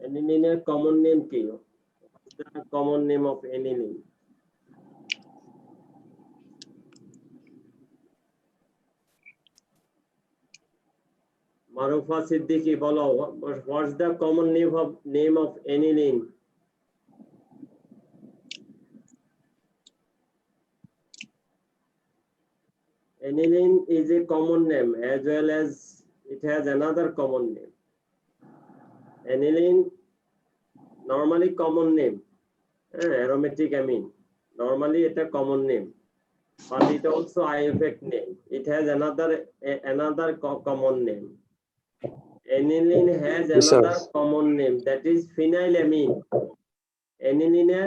Aniline এর common name কি? The common name of aniline. Marufa Siddiqui, bolo, what's the common name of aniline? Aniline is a common name as well as it has another common name. Aniline, normally common name, aromatic amine. Normally it's a common name, but it also IUPAC name. It has another common name. Aniline has another common name, that is phenylamine. Aniline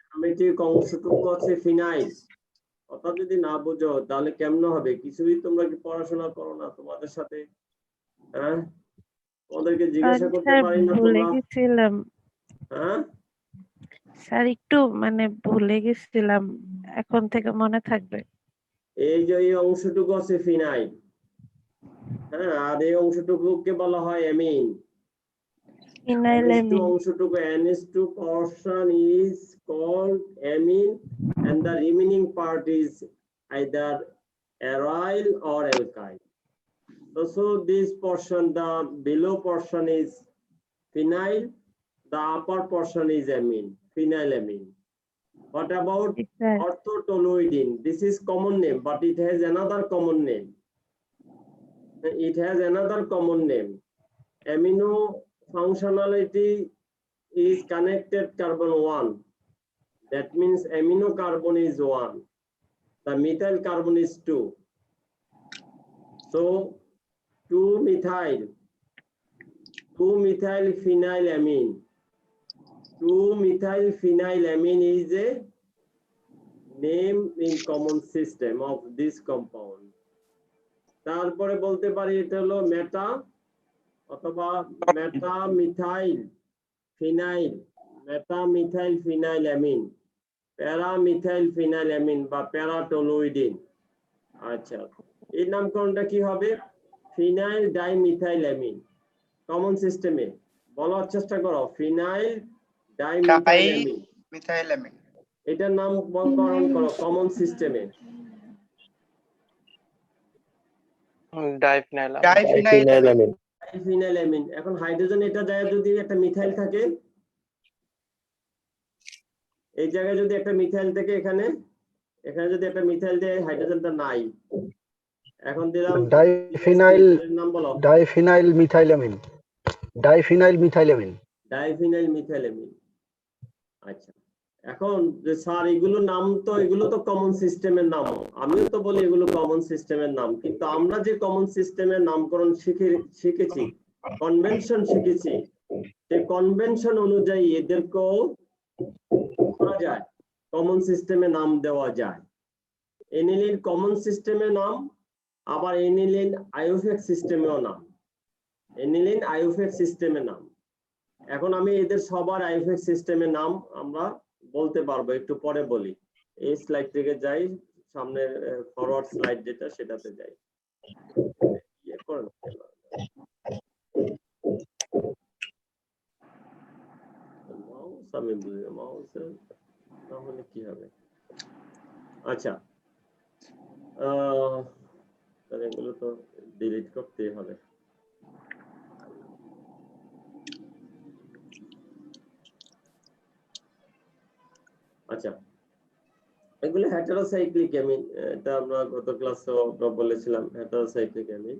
aromatic অংশটুকু আছে phenyl. কথা যদি না বুঝো তাহলে কেমন হবে? কিছুই তোমরা কি পড়াশোনা করো না তোমাদের সাথে? হ্যাঁ, তোমাদেরকে জিজ্ঞাসা করতে পারি না ভুলে তোমরা? গেছিলাম হ্যাঁ স্যার, একটু মানে ভুলে গেছিলাম, এখন থেকে মনে থাকবে। এই যে এই অংশটুকু আছে ফিনাইল, হ্যাঁ, আর এই অংশটুকুকে বলা হয় অ্যামিন। ফিনাইলামিন। অংশটুকু NH2 portion is called amine and the remaining part is either aryl or alkyl. So this portion, the below portion is phenyl, the upper portion is amine, phenylamine. What about orthotoluidine? This is common name, but it has another common name. It has another common name. Amino functionality is connected carbon 1. That means amino carbon is 1. The methyl carbon is 2. So 2-methyl phenylamine. 2-methyl phenylamine is a name in common system of this compound. তারপরে বলতে পারি এটা হলো মেটা অথবা মেটামিথাইল phenyl, প্যারামিথাইল ফিনাইলামিন বা প্যারাটোলুইডিন। আচ্ছা, এই নামকরণটা কি হবে? ফিনাইল ডাইমিথাইলামিন। কমন সিস্টেমে বলার চেষ্টা করো, ফিনাইল ডাইমিথাইলামিন। এটার নামকরণ করো কমন সিস্টেমে। ডাইফিনাইলামিন। এখন হাইড্রোজেন এটা জায়গায় যদি একটা মিথাইল থাকে, এই জায়গায় যদি একটা মিথাইল থাকে, এখানে যদি একটা মিথাইল দেয়, হাইড্রোজেনটা নাই। এখন দিলাম নাম বলো। ডাইফিনাইল মিথাইলামিন। আচ্ছা, এখন যে স্যার এগুলো নাম তো, এগুলো তো কমন সিস্টেমের নাম। আমিও তো বলি এগুলো কমন সিস্টেমের নাম, কিন্তু আমরা যে কমন সিস্টেমের নামকরণ শিখেছি, কনভেনশন শিখেছি, সেই কনভেনশন অনুযায়ী এদেরকেও করা যায়, কমন সিস্টেমে নাম দেওয়া যায়। এনিলিন কমন সিস্টেমে নাম, আবার এনিলিন আইউপেক সিস্টেমেও নাম। এনিলিন আইউপেক সিস্টেমে নাম। এখন আমি এদের সবার আইউপেক সিস্টেমের নাম আমরা বলতে পারবো, একটু পরে বলি। এই স্লাইড থেকে যাই, সামনে ফরওয়ার্ড স্লাইড যেটা, সেটাতে যাই। তাহলে কি হবে? আচ্ছা, এগুলো তো ডিলিট করতেই হবে। আচ্ছা, এগুলো হেটারোসাইক্লিক অ্যামিন, এটা আমরা গত ক্লাসে বলেছিলাম। হেটারোসাইক্লিক অ্যামিন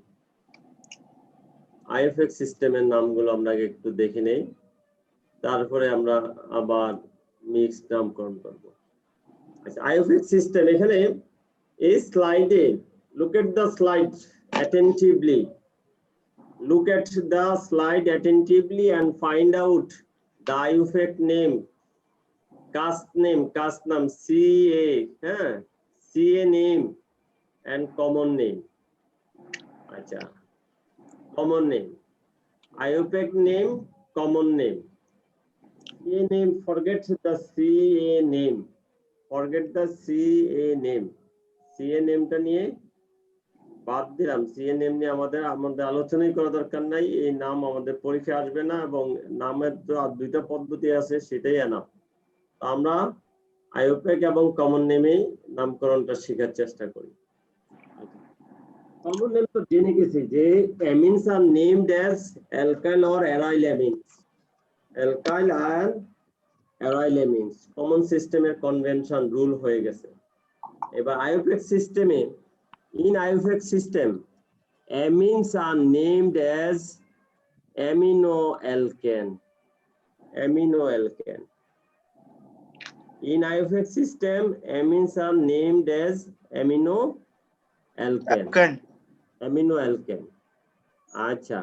আইউপেক সিস্টেমের নামগুলো আমরা একটু দেখে নেই, তারপরে আমরা আবার মিক্সড নামকরণ করব। আচ্ছা, আইউপেক সিস্টেম, এখানে এই স্লাইডে look at the slide attentively. Look at the slide attentively and find out the IUPAC name, cast name, CA, CA name and common name. Acha, common name, IUPAC name, common name. CA name, forget the CA name. Forget the CA name. CA name টা নিয়ে বাদ দিলাম, CNM নিয়ে আমাদের আলোচনাই করা দরকার নাই, এই নাম আমাদের পরীক্ষায় আসবে না, এবং নামের তো আর দুইটা পদ্ধতি আছে, সেটাই এনাফ। আমরা আইউপ্যাক এবং কমন নেমেই নামকরণটা শেখার চেষ্টা করি। কমন নেম তো জেনে গেছি যে amines are named as alkyl or aryl amines, alkyl আর অ্যারাইল অ্যামিনস কমন সিস্টেমের কনভেনশন রুল হয়ে গেছে। এবার আইউপ্যাক সিস্টেমে, in IUPAC system, amines are named as aminoalkane. Aminoalkane. In IUPAC system, amines are named as aminoalkane. Aminoalkane. আচ্ছা,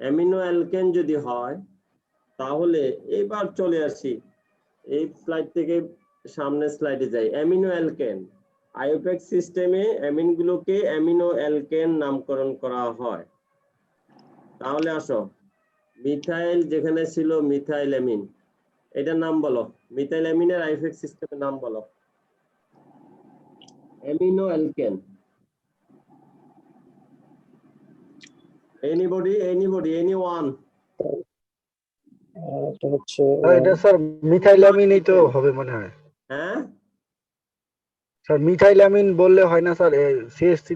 aminoalkane যদি হয় তাহলে এবার চলে আসি এই স্লাইড থেকে সামনের স্লাইডে যাই। aminoalkane আইউপ্যাক সিস্টেমে অ্যামিন গুলোকে অ্যামিনো অ্যালকেন নামকরণ করা হয়। তাহলে আসো, মিথাইল যেখানে ছিল মিথাইল অ্যামিন, এটার নাম বলো। মিথাইল অ্যামিনের আইউপ্যাক সিস্টেমের নাম বলো। Amino alkane. Anybody anyone? এটা হচ্ছে এটা স্যার মিথাইলামিনই তো হবে মনে হয়। হ্যাঁ স্যার মিথাইলামিন বললে হয় না স্যার? সিএসসি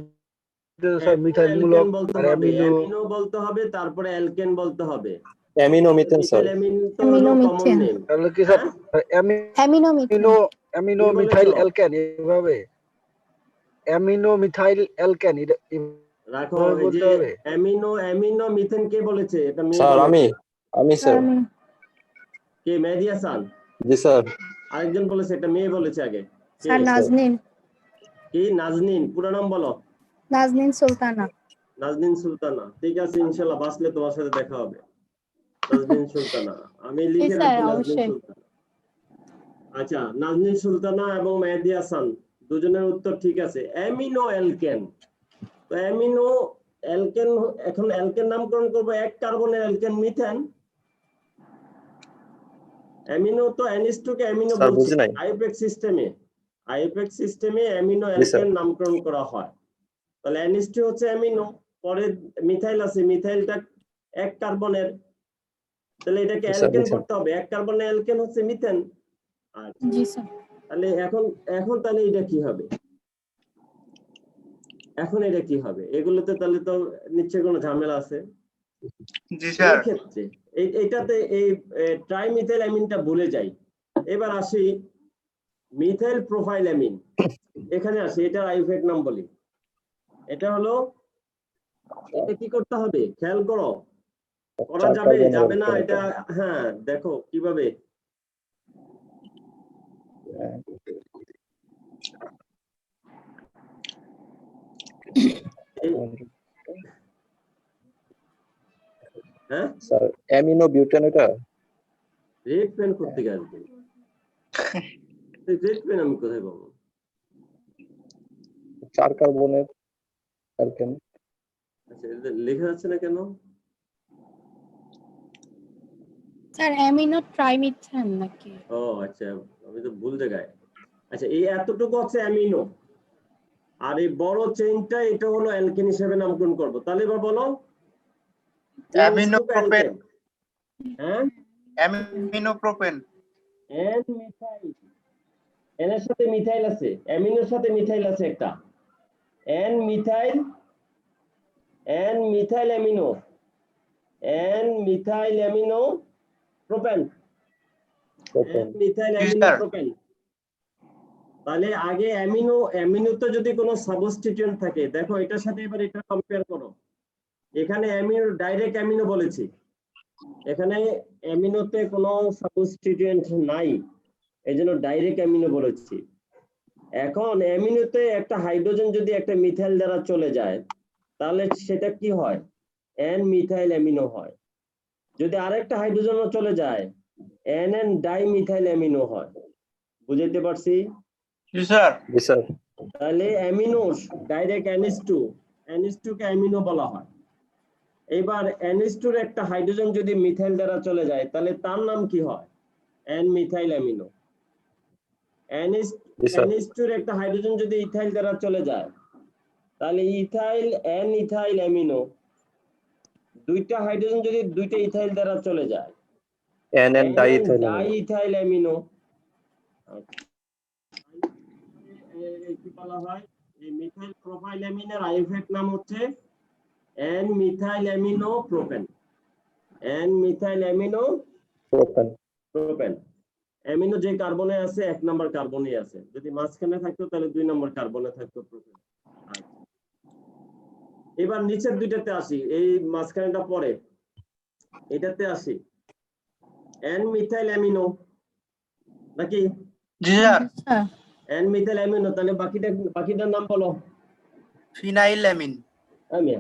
স্যার মিথাইল মূলক বলতে আর হবে, অ্যামিনো। অ্যামিনো বলতে হবে, তারপরে অ্যালকেন বলতে হবে। Amino methane sir. অ্যামিন তো হলো কমন নেম। তাহলে কি স্যার অ্যামিনো মিথাইল অ্যালকেন এভাবে? অ্যামিনো মিথাইল অ্যালকেন রাখো, এভাবে এই বলতে যে হবে? অ্যামিনো মিথেন কে বলেছে? এটা মেয়ে স্যার বলেছে। আমি স্যার। কে? মেহেদী হাসান? জি স্যার। আরেকজন বলেছে, এটা মেয়ে বলেছে আগে। কে? স্যার নাজনীন। কি নাজনীন? পুরো নাম বলো। নাজনীন সুলতানা। নাজনীন সুলতানা, ঠিক আছে, ইনশাআল্লাহ বাসলে তোমার সাথে দেখা হবে। নাজনীন সুলতানা, আমি লিখে স্যার, রাখবো নাজনীন অবশ্যই। সুলতানা। আচ্ছা, নাজনীন সুলতানা এবং মেহেদী হাসান দুজনের উত্তর ঠিক আছে। অ্যামিনো অ্যালকেন, তো অ্যামিনো অ্যালকেন, এখন অ্যালকেন নামকরণ করবো এক কার্বনের অ্যালকেন মিথেন। অ্যামিনো তো NH2 কে অ্যামিনো স্যার বলছি। বুঝি নাই। আইউপ্যাক সিস্টেমে অ্যামিনো জি স্যার। অ্যালকেন নামকরণ করা হয়। তাহলে NH2 হচ্ছে অ্যামিনো, পরে মিথাইল আছে, মিথাইলটা এক কার্বনের, তাহলে এটাকে জি স্যার, অ্যালকেন মিথেন। করতে হবে, এক কার্বনের অ্যালকেন হচ্ছে মিথেন। আচ্ছা, জি স্যার। তাহলে এখন তাহলে এটা কি হবে? এখন এটা কি হবে? এগুলোতে তাহলে তো নিশ্চয়ই কোনো ঝামেলা আছে। জি স্যার। এই ক্ষেত্রে এইটাতে এই ট্রাইমিথাইল অ্যামিনটা ভুলে যাই। এবার আসি মিথাইল প্রোফাইল অ্যামিন, এখানে আসি, এটা আইউপ্যাক নাম বলি। এটা হলো, এটা কি করতে হবে খেয়াল করো, করা চার যাবে কার্বনের যাবে না অ্যালকেন এটা? হ্যাঁ, দেখো কিভাবে। হ্যাঁ, স্যার অ্যামিনো বিউটেন, এটা রেড পেন করতে গিয়ে আসবে। রেড পেন আমি কোথায় পাবো? চার কার্বনের অ্যালকেন। আচ্ছা, এটা লেখা যাচ্ছে না কেন? স্যার অ্যামিনো ট্রাইমিথেন নাকি? ও আচ্ছা, আমি তো ভুল জায়গায়। আচ্ছা, এই এতটুকু হচ্ছে অ্যামিনো, আর এই বড় চেইনটা এটা হলো অ্যালকেন হিসেবে নামকরণ করব। তাহলে এবার বলো অ্যামিনো প্রোপেন। হ্যাঁ, amino propane. N methyl, N এর সাথে মিথাইল আছে, অ্যামিনোর সাথে মিথাইল আছে একটা, N methyl amino, N methyl amino propane, N methyl amino propane. তাহলে আগে অ্যামিনোতে যদি কোনো সাবস্টিটিউয়েন্ট থাকে, দেখো এটার সাথে এবার এটা কম্পেয়ার করো। এখানে অ্যামিনো ডাইরেক্ট অ্যামিনো বলেছি, এখানে অ্যামিনোতে কোনো সাবস্টিটিউয়েন্ট নাই, এজন্য ডাইরেক্ট অ্যামিনো বলেছি। এখন অ্যামিনোতে একটা হাইড্রোজেন যদি একটা মিথাইল দ্বারা চলে যায়, তাহলে সেটা কি হয়? এন মিথাইল অ্যামিনো হয়। যদি আরেকটা হাইড্রোজেনও চলে যায়, এন ডাইমিথাইল অ্যামিনো হয়। বুঝাইতে পারছি? জি স্যার। জি স্যার। তাহলে অ্যামিনো ডাইরেক্ট NH2 কে অ্যামিনো বলা হয়। এবার NH2 এর একটা হাইড্রোজেন যদি মিথাইল দ্বারা চলে যায়, তাহলে তার নাম কি হয়? N methyl amino. জি স্যার। NH2 এর একটা হাইড্রোজেন যদি ইথাইল দ্বারা চলে যায়, তাহলে ইথাইল এন ইথাইল অ্যামিনো, দুইটা হাইড্রোজেন যদি দুইটা ইথাইল দ্বারা চলে যায়, NN diethyl die amino. Ethyl amino. কি বলা হয়, এই মিথাইল প্রোপাইল অ্যামিনের আইউফ্যাক্ট নাম হচ্ছে N methyl amino propane. N methyl amino Propan. Propane. Amino যে কার্বনে আছে 1 নম্বর কার্বনে আছে, যদি মাঝখানে থাকতো তাহলে 2 নম্বর কার্বনে থাকতো প্রোপেন। এবার নিচের দুইটাতে আসি, এই মাঝখানেটা পরে, এটাতে আসি এন মিথাইল অ্যামিনো নাকি জি sir. Sir N methyl amino, তাহলে বাকিটার নাম বলো। Phenyl amine. আমি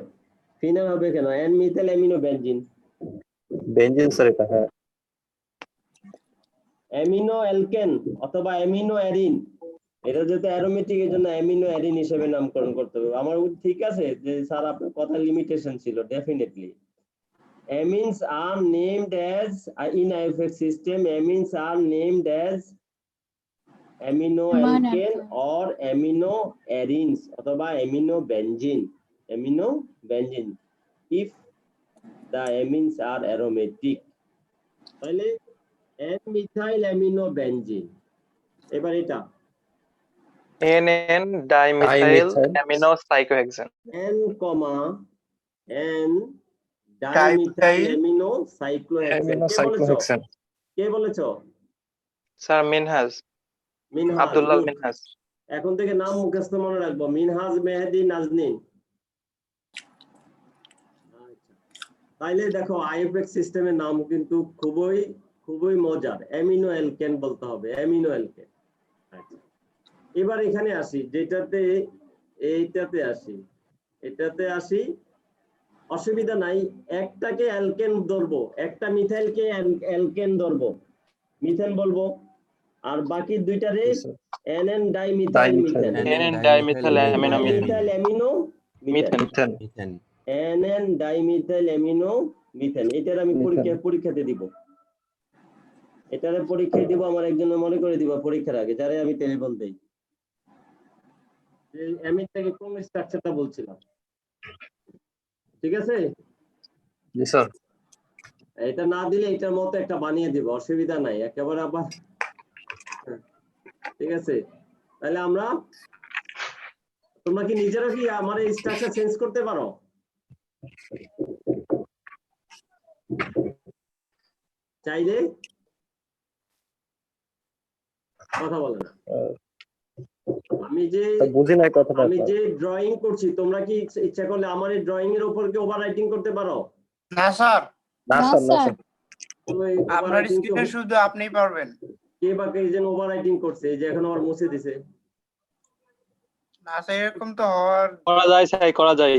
ফিনাল হবে কেন, N methyl amino benzene. Benzene sir এটা, হ্যাঁ। অ্যামিনো অ্যালকেন অথবা অ্যামিনো অ্যারিন, এটা যেহেতু অ্যারোমেটিক এর জন্য অ্যামিনো অ্যারিন হিসেবে নামকরণ করতে হবে। আমার ঠিক আছে যে স্যার আপনার কথা লিমিটেশন ছিল, definitely amines are named as in IUPAC system, amines are named as amino alkane or amino arines অথবা amino benzene if the amines are aromatic, তাহলে n methyl amino benzene। এবার এটা NN dimethyl Dimethyl. amino cyclohexane. n n Dimethyl dimethyl amino cyclohexane। কে বলেছো, Aminocyclohexane. কে বলেছো? Sir, Minhas. Minhaj. Abdullah good. Minhas. এখন থেকে নাম মুখস্থ মনে রাখবো, মিনহাজ মেহেদি নাজনীন। আচ্ছা, তাইলে দেখো আইউপেক সিস্টেমের নাম কিন্তু খুবই মজার, অ্যামিনো অ্যালকেন বলতে হবে, অ্যামিনো অ্যালকেন। আচ্ছা, এবার এখানে আসি, এটাতে আসি, অসুবিধা নাই, একটাকে অ্যালকেন ধরবো, একটা মিথাইলকে অ্যালকেন ধরবো, মিথেন বলবো, আর বাকি দুইটারে Yes, sir. NN dimethyl methane. NN dimethyl amino dimethyl amino methane. methane. NN dimethyl amino methane. এটার আমি মিথেন। পরীক্ষাতে দিব, এটারে পরীক্ষায় দিব, আমার একজন মনে করে দিব পরীক্ষার আগে, যারে আমি টেলিফোন দেই, যে অ্যামিন থেকে কোন স্ট্রাকচারটা বলছিলাম, ঠিক আছে? Yes, sir. এটা না দিলে এটার মতো একটা বানিয়ে দিব, অসুবিধা নাই, একেবারে আবার, ঠিক আছে? তাহলে তোমরা কি নিজেরা কি আমার এই স্ট্রাকচার চেঞ্জ করতে পারো? চাইলে কথা বলে না। আমি বুঝি নাই কথাটা। যে ড্রয়িং করছি, তোমরা কি ইচ্ছা করলে আমার এই ড্রয়িং এর উপর কি ওভার রাইটিং করতে পারো? না স্যার, না স্যার, না স্যার। আপনার স্ক্রিনে শুধু আপনিই পারবেন। কে বা কে যেন ওভার রাইটিং করছে, এই যে এখন আবার মুছে দিছে। না স্যার, এরকম তো হওয়ার করা যায় স্যার, করা যায়।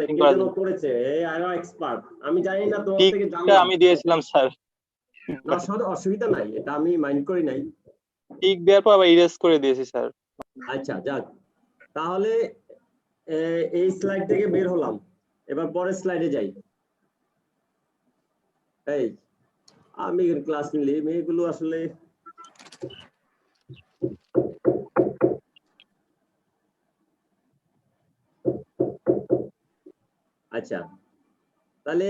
কে যেন করেছে, এই আরো এক্সপার্ট, আমি জানি না, তোমার থেকে ঠিকটা আমি দিয়েছিলাম স্যার। না স্যার, অসুবিধা নাই, এটা আমি মাইন্ড করি নাই। ঠিক দেওয়ার পর আবার ইরেজ করে দিয়েছি স্যার। আচ্ছা, যাক, তাহলে এই স্লাইড থেকে বের হলাম, এবার পরের স্লাইডে যাই। এই আমি ক্লাস নিলি, মেয়েগুলো আসলে আচ্ছা, তাহলে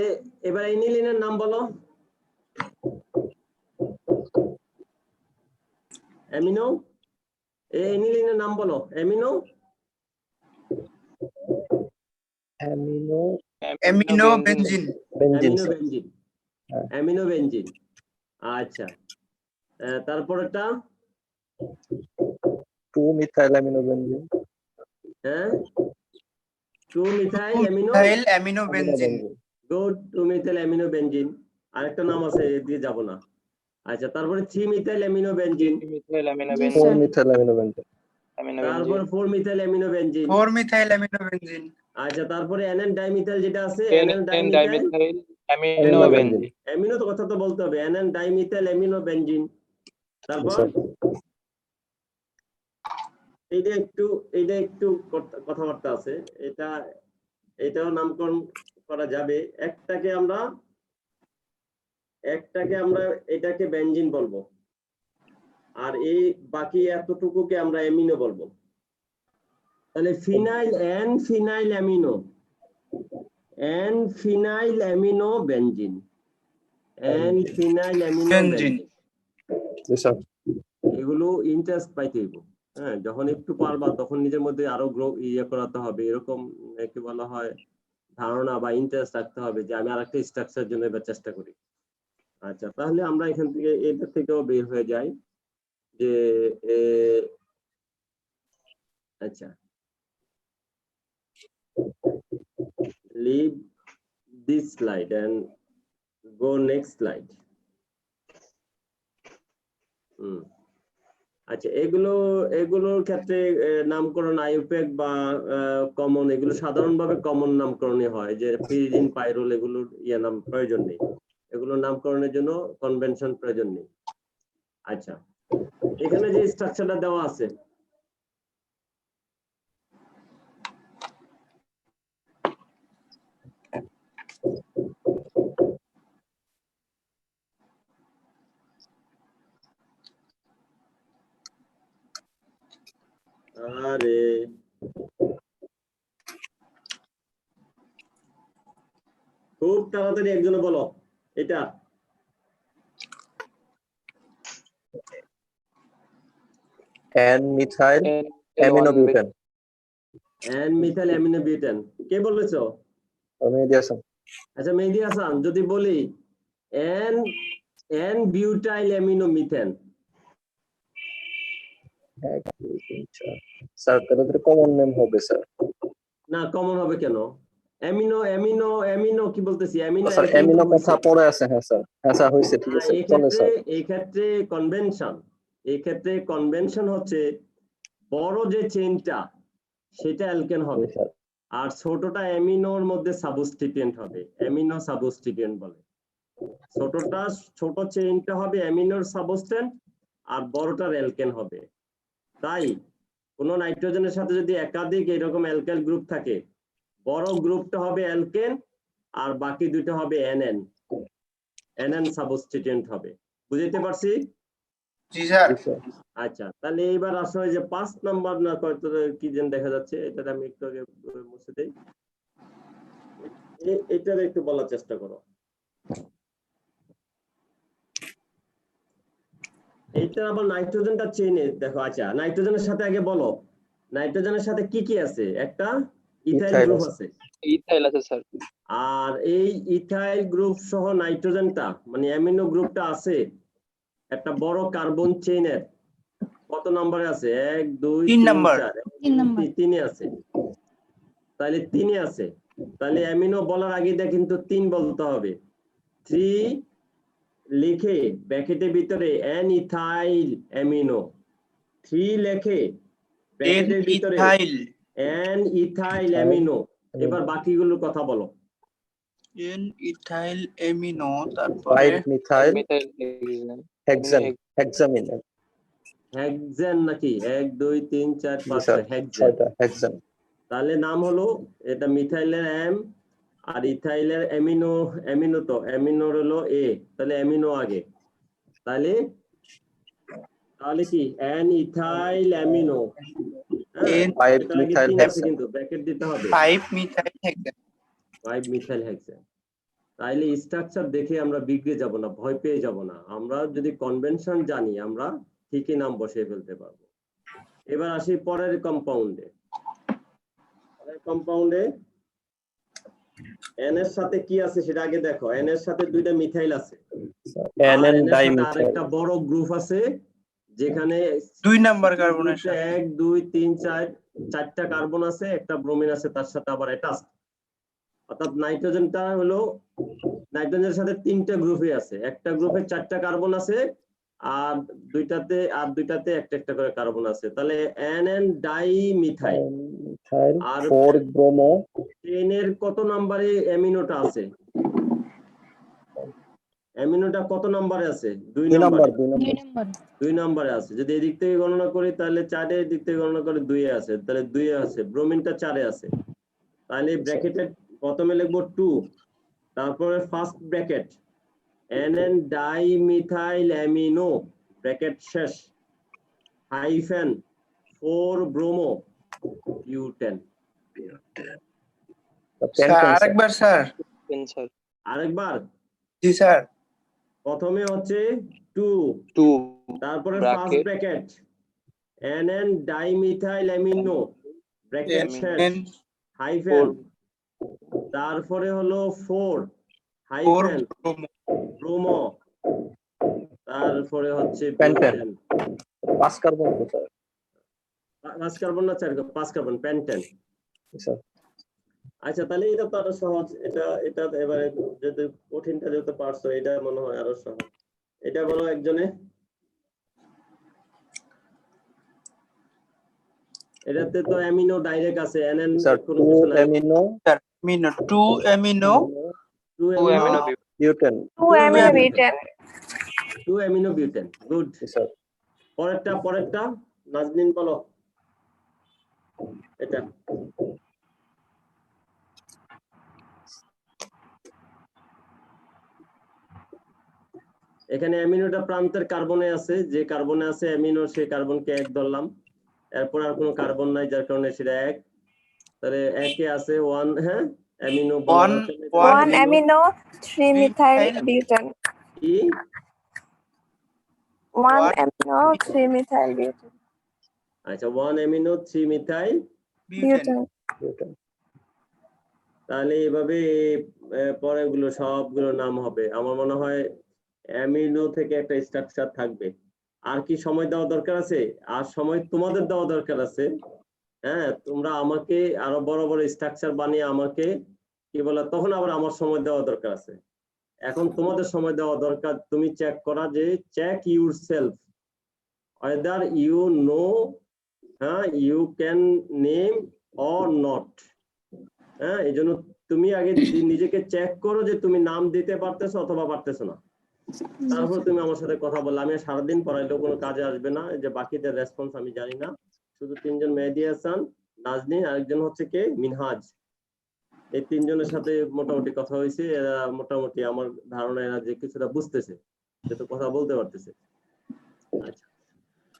এবার এনিলিনের নাম বলো। অ্যামিনো, এনিলিনের নাম বলো। Amino amino benzene. Amino benzene. আচ্ছা, তারপরটা 2-methyl amino benzene. হ্যাঁ, 2-methyl amino benzene. Good, 2-methyl amino benzene। আরেকটা নাম আছে, দিয়ে যাব না। আচ্ছা, তারপরে 3-methyl amino benzene। 3-methyl amino জি, benzene. 4-methyl amino benzene. তারপর 4-methyl amino benzene। 4-methyl amino benzene। আচ্ছা, তারপরে NN ডাইমিথাইল যেটা আছে, NN dimethyl amino benzene. Amino তো কথা তো বলতে হবে, NN ডাইমিথাইল অ্যামিনো বেনজিন। তারপর এইটা একটু কথাবার্তা আছে, এটাও নামকরণ করা যাবে। একটাকে আমরা এটাকে বেনজিন বলবো, আর এই বাকি এতটুকুকে আমরা অ্যামিনো বলবো। তাহলে ফিনাইল অ্যামিনো বেনজিন বেনজিন। জি স্যার। এগুলো ইন্টারেস্ট পাইতে হইব। হ্যাঁ, যখন একটু পারবা তখন নিজের মধ্যে আরো ইয়ে করাতে হবে, এরকম কি বলা হয় ধারণা বা ইন্টারেস্ট রাখতে হবে যে আমি আরেকটা স্ট্রাকচার জন্য এবার চেষ্টা করি। আচ্ছা, তাহলে আমরা এখান থেকে এটা থেকেও বের হয়ে যাই যে আচ্ছা, leave this slide and go next slide. আচ্ছা, এগুলোর ক্ষেত্রে নামকরণ আইউপ্যাক বা কমন, এগুলো সাধারণভাবে কমন নামকরণই হয়, যে পিরিডিন, পাইরোল এগুলোর নাম প্রয়োজন নেই, এগুলোর নামকরণের জন্য কনভেনশন প্রয়োজন নেই। আচ্ছা, এখানে যে স্ট্রাকচারটা দেওয়া আছে আরে খুব তাড়াতাড়ি একজনে বলো এটা। N methyl amino butane. N methyl amino butane, কে বলেছো? মেহেদি হাসান। আচ্ছা, মেহেদি হাসান, যদি বলি N butyl amino methane, sir তাদের কমন নেম হবে স্যার। না কমন হবে কেন? অ্যামিনো কি বলতেছি, অ্যামিনো স্যার অ্যামিনো কথা পড়ে আছে। হ্যাঁ স্যার, হ্যাঁ স্যার হইছে, ঠিক আছে চলে স্যার। এই ক্ষেত্রে কনভেনশন হচ্ছে বড় যে চেইনটা সেটা অ্যালকেন হবে, আর ছোটটা অ্যামিনোর মধ্যে সাবস্টিটিউয়েন্ট হবে, অ্যামিনো সাবস্টিটিউয়েন্ট বলে। ছোট চেইনটা হবে অ্যামিনোর সাবস্টেন্ট আর বড়টার অ্যালকেন হবে। তাই কোন নাইট্রোজেনের সাথে যদি একাধিক এরকম অ্যালকাইল গ্রুপ থাকে, বড় গ্রুপটা হবে অ্যালকেন আর বাকি দুটো হবে এনএন সাবস্টিটিউয়েন্ট হবে। বুঝতে পারছি? জি স্যার। আচ্ছা, তাহলে এবার আসলে যে 5 নাম্বার না কত কি যেন দেখা যাচ্ছে, এটা আমি একটু আগে মুছে দেই, এটার একটু বলার চেষ্টা করো। এইটা আবার নাইট্রোজেনটা চেইনে দেখো। আচ্ছা, নাইট্রোজেনের সাথে আগে বলো নাইট্রোজেনের সাথে কি কি আছে? একটা ইথাইল গ্রুপ আছে, ইথাইল আছে স্যার। আর এই ইথাইল গ্রুপ সহ নাইট্রোজেনটা মানে অ্যামিনো গ্রুপটা আছে একটা বড় কার্বন চেইনের কত নম্বরে আছে? 1 2 তিন 3 নাম্বার। 4, তিন নাম্বার। 3 আছে। তাহলে 3 আছে, তাহলে অ্যামিনো বলার আগে এটা কিন্তু 3 বলতে হবে। 3 লিখে ব্র্যাকেটের ভিতরে এন ইথাইল অ্যামিনো, 3 লিখে ব্র্যাকেটের ভিতরে ইথাইল। N ethyl amino. এবার বাকিগুলোর কথা বলো। এন ইথাইল অ্যামিনো, তারপরে 5 মিথাইল মিথাইল হেক্সামিন। হেক্সেন নাকি? 1 2 3 4 5 স্যার 6 হেক্সেন। 6টা হেক্সাম। তাহলে নাম হলো এটা মিথাইলের এম আর ইথাইলের অ্যামিনো তো অ্যামিনোর হলো এ, তাহলে অ্যামিনো আগে। তাহলে কি N ethyl amino, N 5 methyl hexane. কিন্তু ব্র্যাকেট দিতে হবে 5 মিথাইল হেক্সেন। 5 methyl hexane. তাইলে স্ট্রাকচার দেখে আমরা বিগড়ে যাব না, ভয় পেয়ে যাব না। আমরা যদি কনভেনশন জানি আমরা ঠিকই নাম বসিয়ে ফেলতে পারবো। এবার আসি পরের কম্পাউন্ডে। এন এর সাথে কি আছে সেটা আগে দেখো। এন এর সাথে 2টা মিথাইল আছে, NN আরেকটা ডাইমিথাইল। বড় গ্রুপ আছে যেখানে 2 নাম্বার কার্বনের সাথে 1 2 3 4 4টা কার্বন আছে, একটা ব্রোমিন আছে, তার সাথে আবার অ্যাটাচ। অর্থাৎ নাইট্রোজেনটা হলো নাইট্রোজেনের সাথে 3টা গ্রুপে আছে, একটা গ্রুপে 4টা কার্বন আছে আর দুইটাতে একটা করে কার্বন আছে। তাহলে NN ডাইমিথাইল। আর 4 ব্রোমো। চেইনের কত নম্বরে অ্যামিনোটা আছে? অ্যামিনোটা কত নম্বরে আছে? 2 নম্বরে। 2 নম্বরে আছে। যদি এদিক থেকে গণনা করি তাহলে 4 এর দিক থেকে গণনা করে 2 এ আছে, তাহলে 2 এ আছে। ব্রোমিনটা 4 এ আছে। তাহলে ব্র্যাকেটে প্রথমে লিখবো 2, তারপরে first bracket NN dimethyl amino bracket শেষ হাইফেন 4 ব্রোমো বিউটেন। স্যার আরেকবার স্যার। স্যার আরেকবার, জি স্যার। প্রথমে হচ্ছে 2, 2 তারপরে first bracket bracket NN dimethyl amino bracket শেষ হাইফেন, তারপরে হলো 4 হাইফেন ব্রোমো, তারপরে হচ্ছে পেন্টেন। বিউটেন। 5 কার্বন তো স্যার। 5 কার্বন না 5 কার্বন, পেন্টেন। স্যার আচ্ছা, তাহলে এটা তো আরো সহজ। এটা এবারে যদি কঠিনটা যেহেতু পারছো, এটা মনে হয় আরো সহজ। এটা বলো একজনে। এটাতে তো অ্যামিনো ডাইরেক্ট আছে, NN স্যার কোনো 2 কিছু নাই। Amino amino 2 amino 2 2 amino butane. 2 amino butane. 2 amino butane. Good. Sir পরেরটা নাজনীন বলো। এটা এখানে অ্যামিনোটা প্রান্তের কার্বনে আছে, যে কার্বনে আছে অ্যামিনো সেই কার্বনকে 1 ধরলাম, এরপর আর কোনো কার্বন নাই যার কারণে সেটা 1। তাহলে একে আছে 1, হ্যাঁ অ্যামিনো বলা One- দরকার নেই। one One amino, 3 methyl butane. কি 1 One- amino, 3 methyl butane. আচ্ছা 1 অ্যামিনো 3 মিথাইল বিউটেন। বিউটেন। তাহলে এভাবে পরেগুলো সবগুলো নাম হবে। আমার মনে হয় অ্যামিনো থেকে একটা স্ট্রাকচার থাকবে। আর কি সময় দেওয়া দরকার আছে? আর সময় তোমাদের দেওয়া দরকার আছে। হ্যাঁ, তোমরা আমাকে আরো বড় বড় স্ট্রাকচার বানিয়ে আমাকে কি বলে, তখন আবার আমার সময় দেওয়া দরকার আছে। এখন তোমাদের সময় দেওয়া দরকার, তুমি চেক করা যে check yourself whether you know, you can name or not। হ্যাঁ, এই জন্য তুমি আগে নিজেকে চেক করো যে তুমি নাম দিতে পারতেছো অথবা পারতেছো না, তারপর তুমি আমার সাথে কথা বললে। আমি সারাদিন পড়াইলেও কোনো কাজে আসবে না। যে বাকিদের রেসপন্স আমি জানি না, শুধু 3 জন মেহেদী হাসান, নাজনীন, আরেকজন হচ্ছে কে মিনহাজ, এই 3 জনের সাথে মোটামুটি কথা হয়েছে। এরা মোটামুটি আমার ধারণা এরা যে কিছুটা বুঝতেছে, যেহেতু কথা বলতে পারতেছে। আচ্ছা,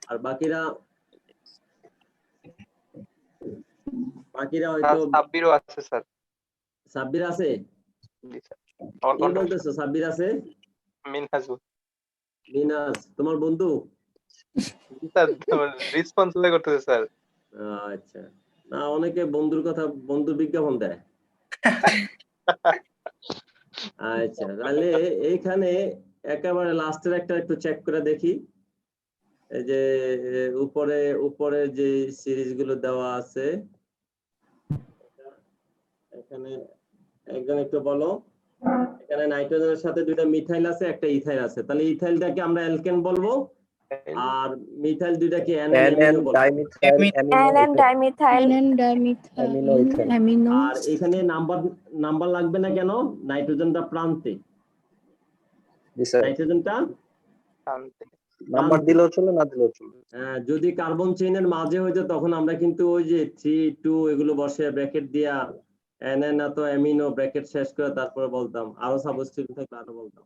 আর বাকিরা হয়তো সাব্বিরও আছে স্যার। সাব্বির আছে। জি স্যার। কি বলতেছো? সাব্বির আছে, মিনহাজ মিনাজ তোমার বন্ধু? স্যার রেসপন্স করতেছে স্যার। আচ্ছা, না অনেকে বন্ধুর কথা বন্ধু বিজ্ঞাপন দেয়। আচ্ছা, তাহলে এইখানে একেবারে লাস্টের একটা একটু চেক করে দেখি। এই যে উপরে যে সিরিজ গুলো দেওয়া আছে, এখানে একজন একটু বলো। এখানে নাইট্রোজেনের সাথে 2টা মিথাইল আছে, একটা ইথাইল আছে। তাহলে ইথাইলটাকে আমরা অ্যালকেন বলবো, আর মিথাইল 2টাকে NN dimethyl NN dimethyl. Amino ethyl. Amino আর এখানে নাম্বার লাগবে না কেন? নাইট্রোজেনটা প্রান্তে, জি স্যার। নাইট্রোজেনটা নাম্বার দিলেও চলে, না দিলেও চলে। যদি কার্বন চেইনের মাঝে হইতো তখন আমরা কিন্তু ওই যে 3, 2 এগুলো বসে ব্র্যাকেট দিয়া NN তো অ্যামিনো ব্র্যাকেট শেষ করে তারপরে বলতাম, আরো সাবস্টিটিউট থাকলে আরো বলতাম।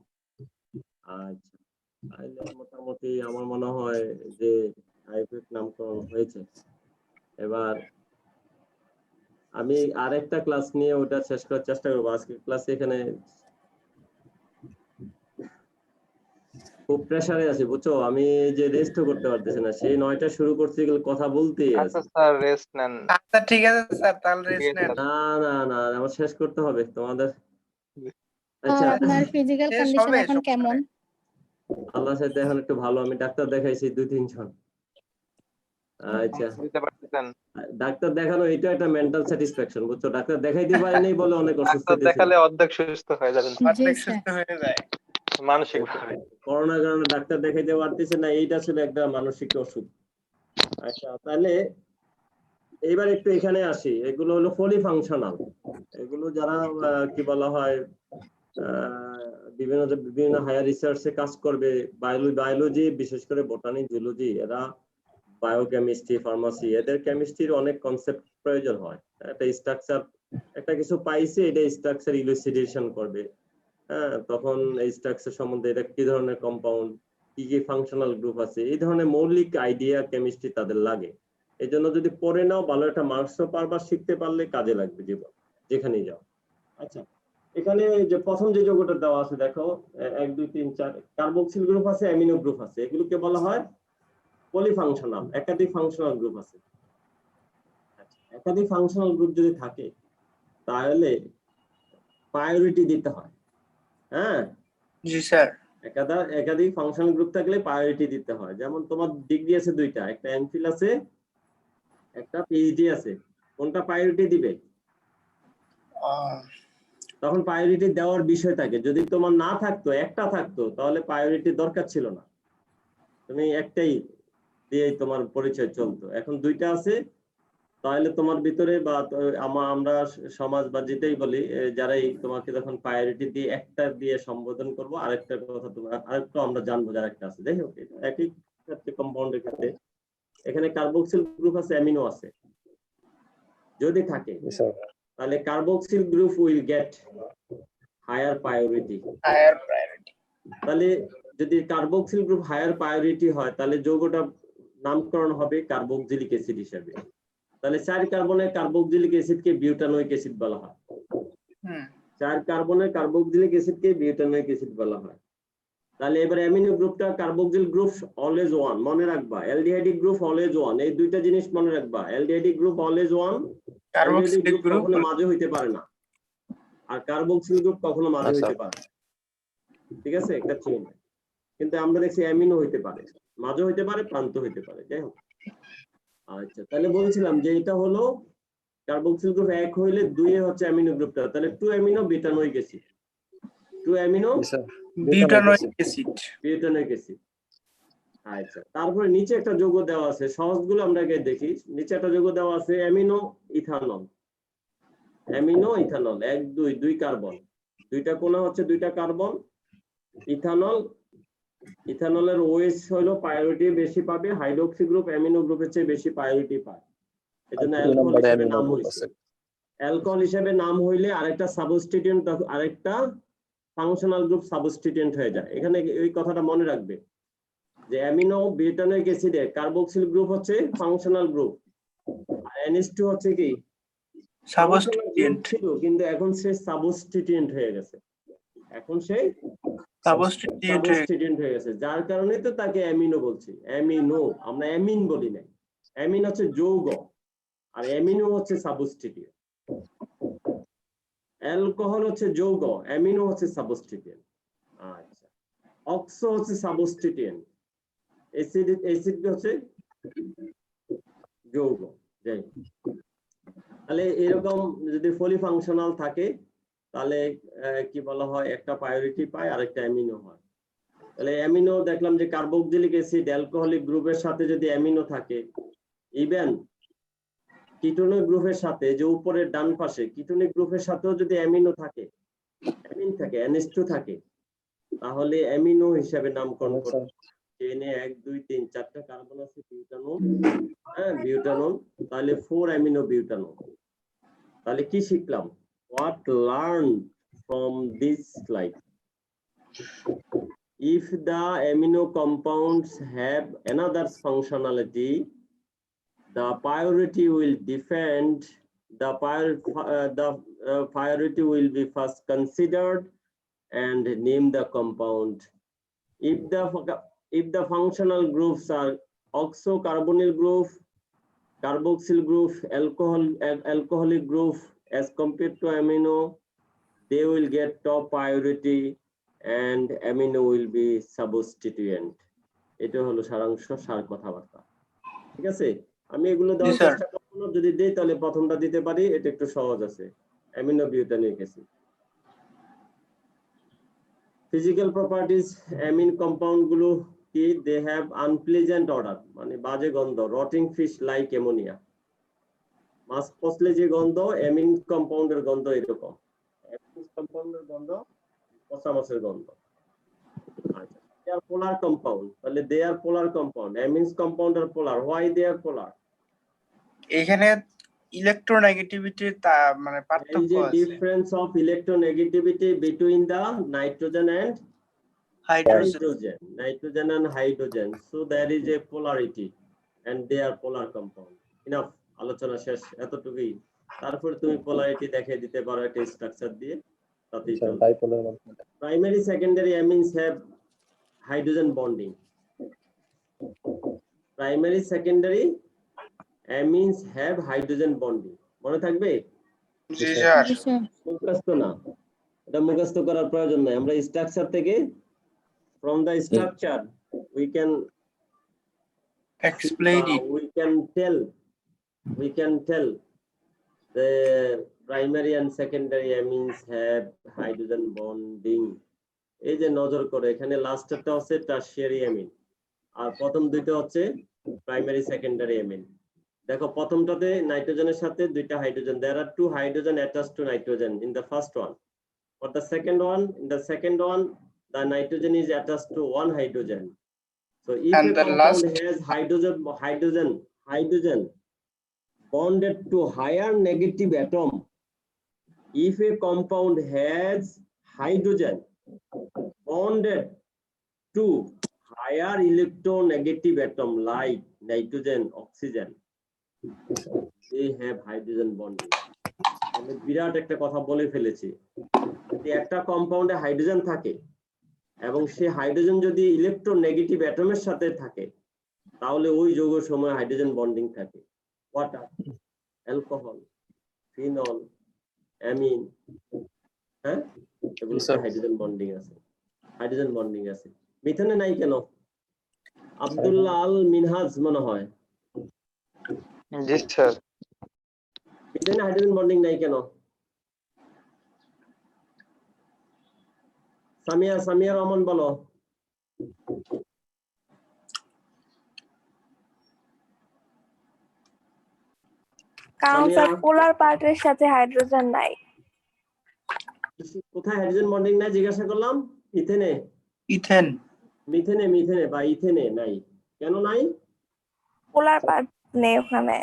আচ্ছা, তাহলে মোটামুটি আমার মনে হয় যে হাইব্রিড নামকরণ হয়েছে। এবার আমি আরেকটা ক্লাস নিয়ে ওটা শেষ করার চেষ্টা করবো। আজকে ক্লাসে এখানে খুব প্রেসারে আছি, বুঝছো। আমি যে রেস্টও করতে পারতেছি না, সেই 9টা শুরু করতে গেলে কথা বলতেই আচ্ছা আছে। স্যার রেস্ট নেন। আচ্ছা ঠিক আছে স্যার, তাহলে ঠিক রেস্ট আছে নেন। স্যার। না আমার শেষ করতে হবে তোমাদের। আচ্ছা, আপনার ফিজিক্যাল শেষ কন্ডিশন হবে, এখন সমস্যা কেমন? নেই। আল্লাহর সাথে এখন একটু ভালো। আমি ডাক্তার দেখাইছি 2-3 জন। আচ্ছা, দিতে পারতেছেন। ডাক্তার দেখানো এটা একটা মেন্টাল স্যাটিসফ্যাকশন, বুঝছো। ডাক্তার দেখাইতে পারিনি বলে অনেক অসুস্থ ডাক্তার দেখালে অর্ধেক সুস্থ হয়ে যাবেন জি অর্ধেক স্যার। সুস্থ হয়ে যায়। মানসিক ভাবে। করোনার কারণে ডাক্তার দেখাইতে পারতেছে না, এইটা ছিল একটা মানসিক অসুখ। আচ্ছা, তাহলে এইবার একটু এখানে আসি। এগুলো হলো পলিফাংশনাল। এগুলো যারা কি বলা হয় বিভিন্ন হায়ার রিসার্চে কাজ করবে, বায়োলজি বিশেষ করে বোটানি, জুলজি, এরা বায়োকেমিস্ট্রি, ফার্মাসি, এদের কেমিস্ট্রির অনেক কনসেপ্ট প্রয়োজন হয়। একটা স্ট্রাকচার, একটা কিছু পাইছে, এটা স্ট্রাকচার ইলুসিডেশন করবে। হ্যাঁ, তখন এই স্ট্রাকচার সম্বন্ধে এটা কি ধরনের কম্পাউন্ড, কি কি ফাংশনাল গ্রুপ আছে, এই ধরনের মৌলিক আইডিয়া কেমিস্ট্রি তাদের লাগে। এই জন্য যদি পড়ে নাও ভালো একটা মার্কসও পারবা, শিখতে পারলে কাজে লাগবে জীবন যেখানেই যাও। আচ্ছা, এখানে যে প্রথম যে যৌগটা দেওয়া আছে দেখো 1 2 3 4 কার্বক্সিল গ্রুপ আছে, অ্যামিনো গ্রুপ আছে, এগুলোকে বলা হয় পলিফাংশনাল, একাধিক ফাংশনাল গ্রুপ আছে। একাধিক ফাংশনাল গ্রুপ যদি থাকে তাহলে প্রায়োরিটি দিতে হয়। হ্যাঁ, জি স্যার। একাধিক ফাংশনাল গ্রুপ থাকলে প্রায়োরিটি দিতে হয়। যেমন তোমার ডিগ্রি আছে দুইটা, একটা এমফিল আছে, একটা পিএইচডি আছে, কোনটা প্রায়োরিটি দিবে? তখন প্রায়োরিটি দেওয়ার বিষয় থাকে। যদি তোমার না থাকতো, একটা থাকতো, তাহলে প্রায়োরিটি দরকার ছিল না, তুমি একটাই দিয়েই তোমার পরিচয় চলতো। এখন দুইটা আছে, তাহলে তোমার ভিতরে বা আমরা সমাজ বা যেটাই বলি, যারাই তোমাকে যখন প্রায়োরিটি দিয়ে একটা দিয়ে সম্বোধন করবো, আরেকটা কথা তোমার আরেকটা আমরা জানবো যার একটা আছে। যাই হোক, একই ক্ষেত্রে কম্পাউন্ডের ক্ষেত্রে এখানে কার্বক্সিল গ্রুপ আছে, অ্যামিনো আছে, যদি থাকে তাহলে carboxyl group will get higher priority. তাহলে যদি কার্বক্সিল গ্রুপ হায়ার প্রায়োরিটি হয় তাহলে যৌগটা নামকরণ হবে কার্বক্সিলিক অ্যাসিড হিসেবে। তাহলে 4 কার্বনের কার্বক্সিলিক অ্যাসিডকে বিউটানোইক অ্যাসিড বলা হয়। 4 কার্বনের কার্বক্সিলিক অ্যাসিডকে বিউটানোইক অ্যাসিড বলা হয়। তাহলে এবার অ্যামিনো গ্রুপটা কার্বক্সিল গ্রুপ অলওয়েজ 1 মনে রাখবা, অ্যালডিহাইডিক গ্রুপ অলওয়েজ 1, এই দুইটা জিনিস মনে রাখবা। অ্যালডিহাইডিক গ্রুপ অলওয়েজ 1, অ্যালডিহাইডিক গ্রুপ কখনো মাঝে হইতে পারে না, আর কার্বক্সিল গ্রুপ কখনো মাঝে হইতে পারে না। ঠিক আছে, একটা চেইন। কিন্তু আমরা দেখছি অ্যামিনো হইতে পারে, মাঝে হইতে পারে, প্রান্ত হইতে পারে। যাই হোক, আচ্ছা, তাহলে বলছিলাম যে এটা হলো কার্বক্সিল গ্রুপ 1 হইলে 2 এ হচ্ছে অ্যামিনো গ্রুপটা, তাহলে 2 amino butanoic acid, 2 amino butanoic acid. Butanoic acid. আচ্ছা, তারপরে নিচে একটা যৌগ দেওয়া আছে, সহজগুলো আমরা আগে দেখি। নিচে একটা যৌগ দেওয়া আছে amino ethanol. Amino ethanol 1 2 2 carbon, দুইটা কোণা হচ্ছে 2টা কার্বন। ইথানল, ইথানলের ওএইচ হলো প্রায়োরিটি বেশি পাবে, হাইড্রোক্সি গ্রুপ অ্যামিনো গ্রুপের চেয়ে বেশি প্রায়োরিটি পায়, এজন্য অ্যালকোহল হিসেবে নাম হইছে। অ্যালকোহল হিসেবে নাম হইলে আরেকটা সাবস্টিটিউয়েন্ট, আরেকটা ফাংশনাল গ্রুপ সাবস্টিটিউয়েন্ট হয়ে যায়। এখানে এই কথাটা মনে রাখবে যে অ্যামিনো বিউটানোইক অ্যাসিডের কার্বক্সিল গ্রুপ হচ্ছে ফাংশনাল গ্রুপ, আর NH2 হচ্ছে কি সাবস্টিটিউয়েন্ট ছিল, কিন্তু এখন সে সাবস্টিটিউয়েন্ট হয়ে গেছে। এখন সে সাবস্টিটিউয়েন্ট হয়ে গেছে, যার কারণে তো তাকে অ্যামিনো বলছি। অ্যামিনো, আমরা অ্যামিন বলি না। অ্যামিন হচ্ছে যৌগ, আর অ্যামিনো হচ্ছে সাবস্টিটিউয়েন্ট। অ্যালকোহল হচ্ছে যৌগ, অ্যামিনো হচ্ছে সাবস্টিটিউয়েন্ট। আচ্ছা, অক্সো হচ্ছে সাবস্টিটিউয়েন্ট, অ্যাসিড হচ্ছে যৌগ। যাই, তাহলে এরকম যদি পলিফাংশনাল থাকে তাহলে কি বলা হয়, একটা প্রায়োরিটি পায়, আরেকটা অ্যামিনো হয়। তাহলে অ্যামিনো দেখলাম যে কার্বক্সিলিক অ্যাসিড অ্যালকোহলিক গ্রুপের সাথে যদি অ্যামিনো থাকে, ইভেন কিটোনিক গ্রুপের সাথে, যে উপরের ডান পাশে কিটোনিক গ্রুপের সাথেও যদি অ্যামিনো থাকে, অ্যামিন থাকে, NH2 থাকে, তাহলে অ্যামিনো হিসাবে নামকরণ করতে হবে। চেইনে 1 2 3 4টা কার্বন আছে, বিউটানোল, হ্যাঁ বিউটানোল, তাহলে 4 অ্যামিনো বিউটানোল। তাহলে কি শিখলাম? What learned from this slide? If the amino compounds have another functionality, the priority will defend. The priority will be first considered and name the compound. If the functional groups are oxocarbonyl group, carboxyl group, alcoholic group as compared to amino, they will get top priority and amino will be substituent. এটা হলো সারাংশ, সার কথাবার্তা। ঠিক আছে, আমি এগুলো দেওয়ার চেষ্টা করব না, যদি দেই তাহলে প্রথমটা দিতে পারি, এটা একটু সহজ আছে, amino butanoic acid. Physical properties, amine compound গুলো কি? দে হ্যাভ আনপ্লেজেন্ট অর্ডার, মানে বাজে গন্ধ, রটিং ফিশ লাইক অ্যামোনিয়া। মাছ পচলে যে গন্ধ, অ্যামিন কম্পাউন্ডের গন্ধ এরকম। অ্যামিন কম্পাউন্ডের গন্ধ পচা মাছের গন্ধ। আচ্ছা, they are polar compound, তাহলে they are polar compound. Amines compound are polar. Why they are polar? এখানে ইলেকট্রোনেগেটিভিটি তা মানে পার্থক্য আছে। Difference of electronegativity between the nitrogen and hydrogen. Nitrogen and hydrogen. So there is a polarity, and they are polar compound. Enough, আলোচনা শেষ, এতটুকুই। তারপরে তুমি পোলারিটি দেখিয়ে দিতে পারো একটা স্ট্রাকচার দিয়ে, তাতেই স্যার চলবে। ডাইপোলের মাধ্যমে Primary, secondary amines have hydrogen bonding. Primary, secondary amines have hydrogen bonding. মনে থাকবে? জি স্যার। জি স্যার। মুখস্থ না, এটা মুখস্থ করার প্রয়োজন নাই। আমরা স্ট্রাকচার থেকে, from the structure we can explain it. we can tell the primary and secondary amines have hydrogen bonding. এই যে নজর করে এখানে লাস্টেরটা হচ্ছে টারশিয়ারি অ্যামিন, আর প্রথম দুইটা হচ্ছে প্রাইমারি সেকেন্ডারি অ্যামিন। দেখো প্রথমটাতে নাইট্রোজেনের সাথে দুইটা hydrogen, there are 2 hydrogen attached to nitrogen in the first one. For the second one, in the second one, the nitrogen is attached to 1 hydrogen. So if And a the compound last- has hydrogen bonded to higher negative atom, if a compound has hydrogen bonded to higher electronegative atom like nitrogen, oxygen, they have hydrogen bonding. আমি বিরাট একটা কথা বলে ফেলেছি, যদি একটা কম্পাউন্ডে hydrogen থাকে এবং সেই হাইড্রোজেন যদি ইলেকট্রোনেগেটিভ অ্যাটমের সাথে থাকে, তাহলে ওই যৌগ সময় হাইড্রোজেন বন্ডিং থাকে। ওয়াটার, অ্যালকোহল, ফিনল, অ্যামিন, হ্যাঁ, এগুলোতে হাইড্রোজেন বন্ডিং আছে, হাইড্রোজেন বন্ডিং আছে। মিথেনে নাই কেন? আব্দুল্লাহ আল মিনহাজ মনে হয়, জি স্যার। মিথেনে হাইড্রোজেন বন্ডিং নাই কেন? সামিয়া রহমান বলো। কারণ সামিয়া, স্যার পোলার পার্টের সাথে হাইড্রোজেন নাই। কোথায় হাইড্রোজেন বন্ডিং নাই জিজ্ঞাসা করলাম? ইথেনে, ইথেন। মিথেনে বা ইথেনে নাই কেন? নাই, পোলার পার্ট নেই ওখানে,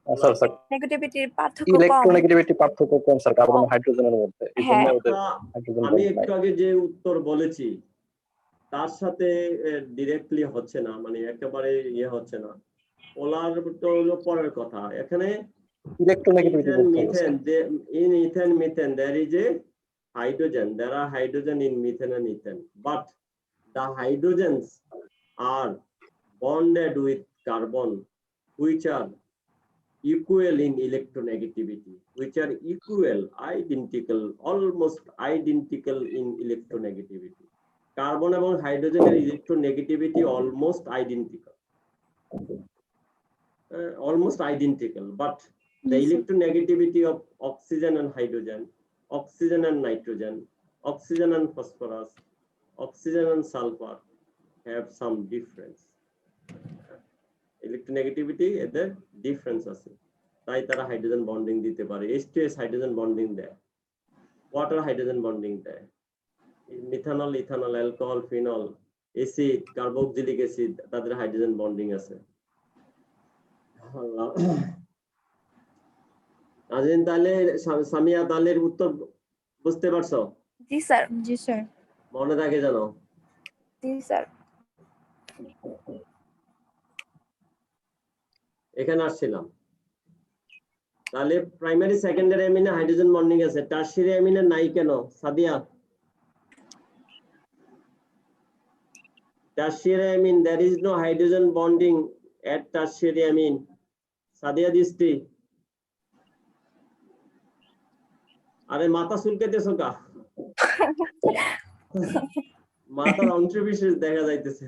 স্যার স্যার নেগেটিভিটির পার্থক্য কম। ইলেকট্রোনেগেটিভিটি পার্থক্য কম স্যার কার্বন কম। হাইড্রোজেনের মধ্যে, এই জন্য হ্যাঁ। ওদের হাইড্রোজেন আমি বন্ড একটু নাই। আগে যে উত্তর বলেছি তার সাথে ডিরেক্টলি হচ্ছে না, মানে একেবারে ইয়ে হচ্ছে না। পোলার তো হলো পরের কথা। এখানে ইলেকট্রোনেগেটিভিটি Ethane, বলতে হবে sir. methane, in ethane, methane, there is a hydrogen. There are hydrogen in methane and ethane, but the hydrogens are bonded with carbon, which are equal in electronegativity, which are equal, identical, almost identical in electronegativity. Carbon এবং হাইড্রোজেনের electronegativity almost identical. Almost identical, but the electronegativity of oxygen and hydrogen, oxygen and nitrogen, oxygen and phosphorus, oxygen and sulfur have some difference. Electronegativity এদের difference আছে, তাই তারা hydrogen bonding দিতে পারে। H2S hydrogen bonding দেয়, water hydrogen bonding দেয়, methanol, ethanol, alcohol, phenol, acid, carboxylic acid, তাদের hydrogen bonding আছে। আজিন, তাহলে সামিয়া, তাহলে উত্তর বুঝতে পারছো? জি স্যার। জি স্যার। মনে থাকে জানো? জি স্যার। এখানে আসছিলাম। তাহলে প্রাইমারি সেকেন্ডারি অ্যামিনে হাইড্রোজেন বন্ডিং আছে, টারশিয়ারি অ্যামিনে নাই কেন? Sadia, tertiary amine, there is no hydrogen bonding at tertiary amine. Sadia দৃষ্টি, আরে মাথা চুলকাইতেছো কা? মাথার অংশ বিশেষ দেখা যাইতেছে।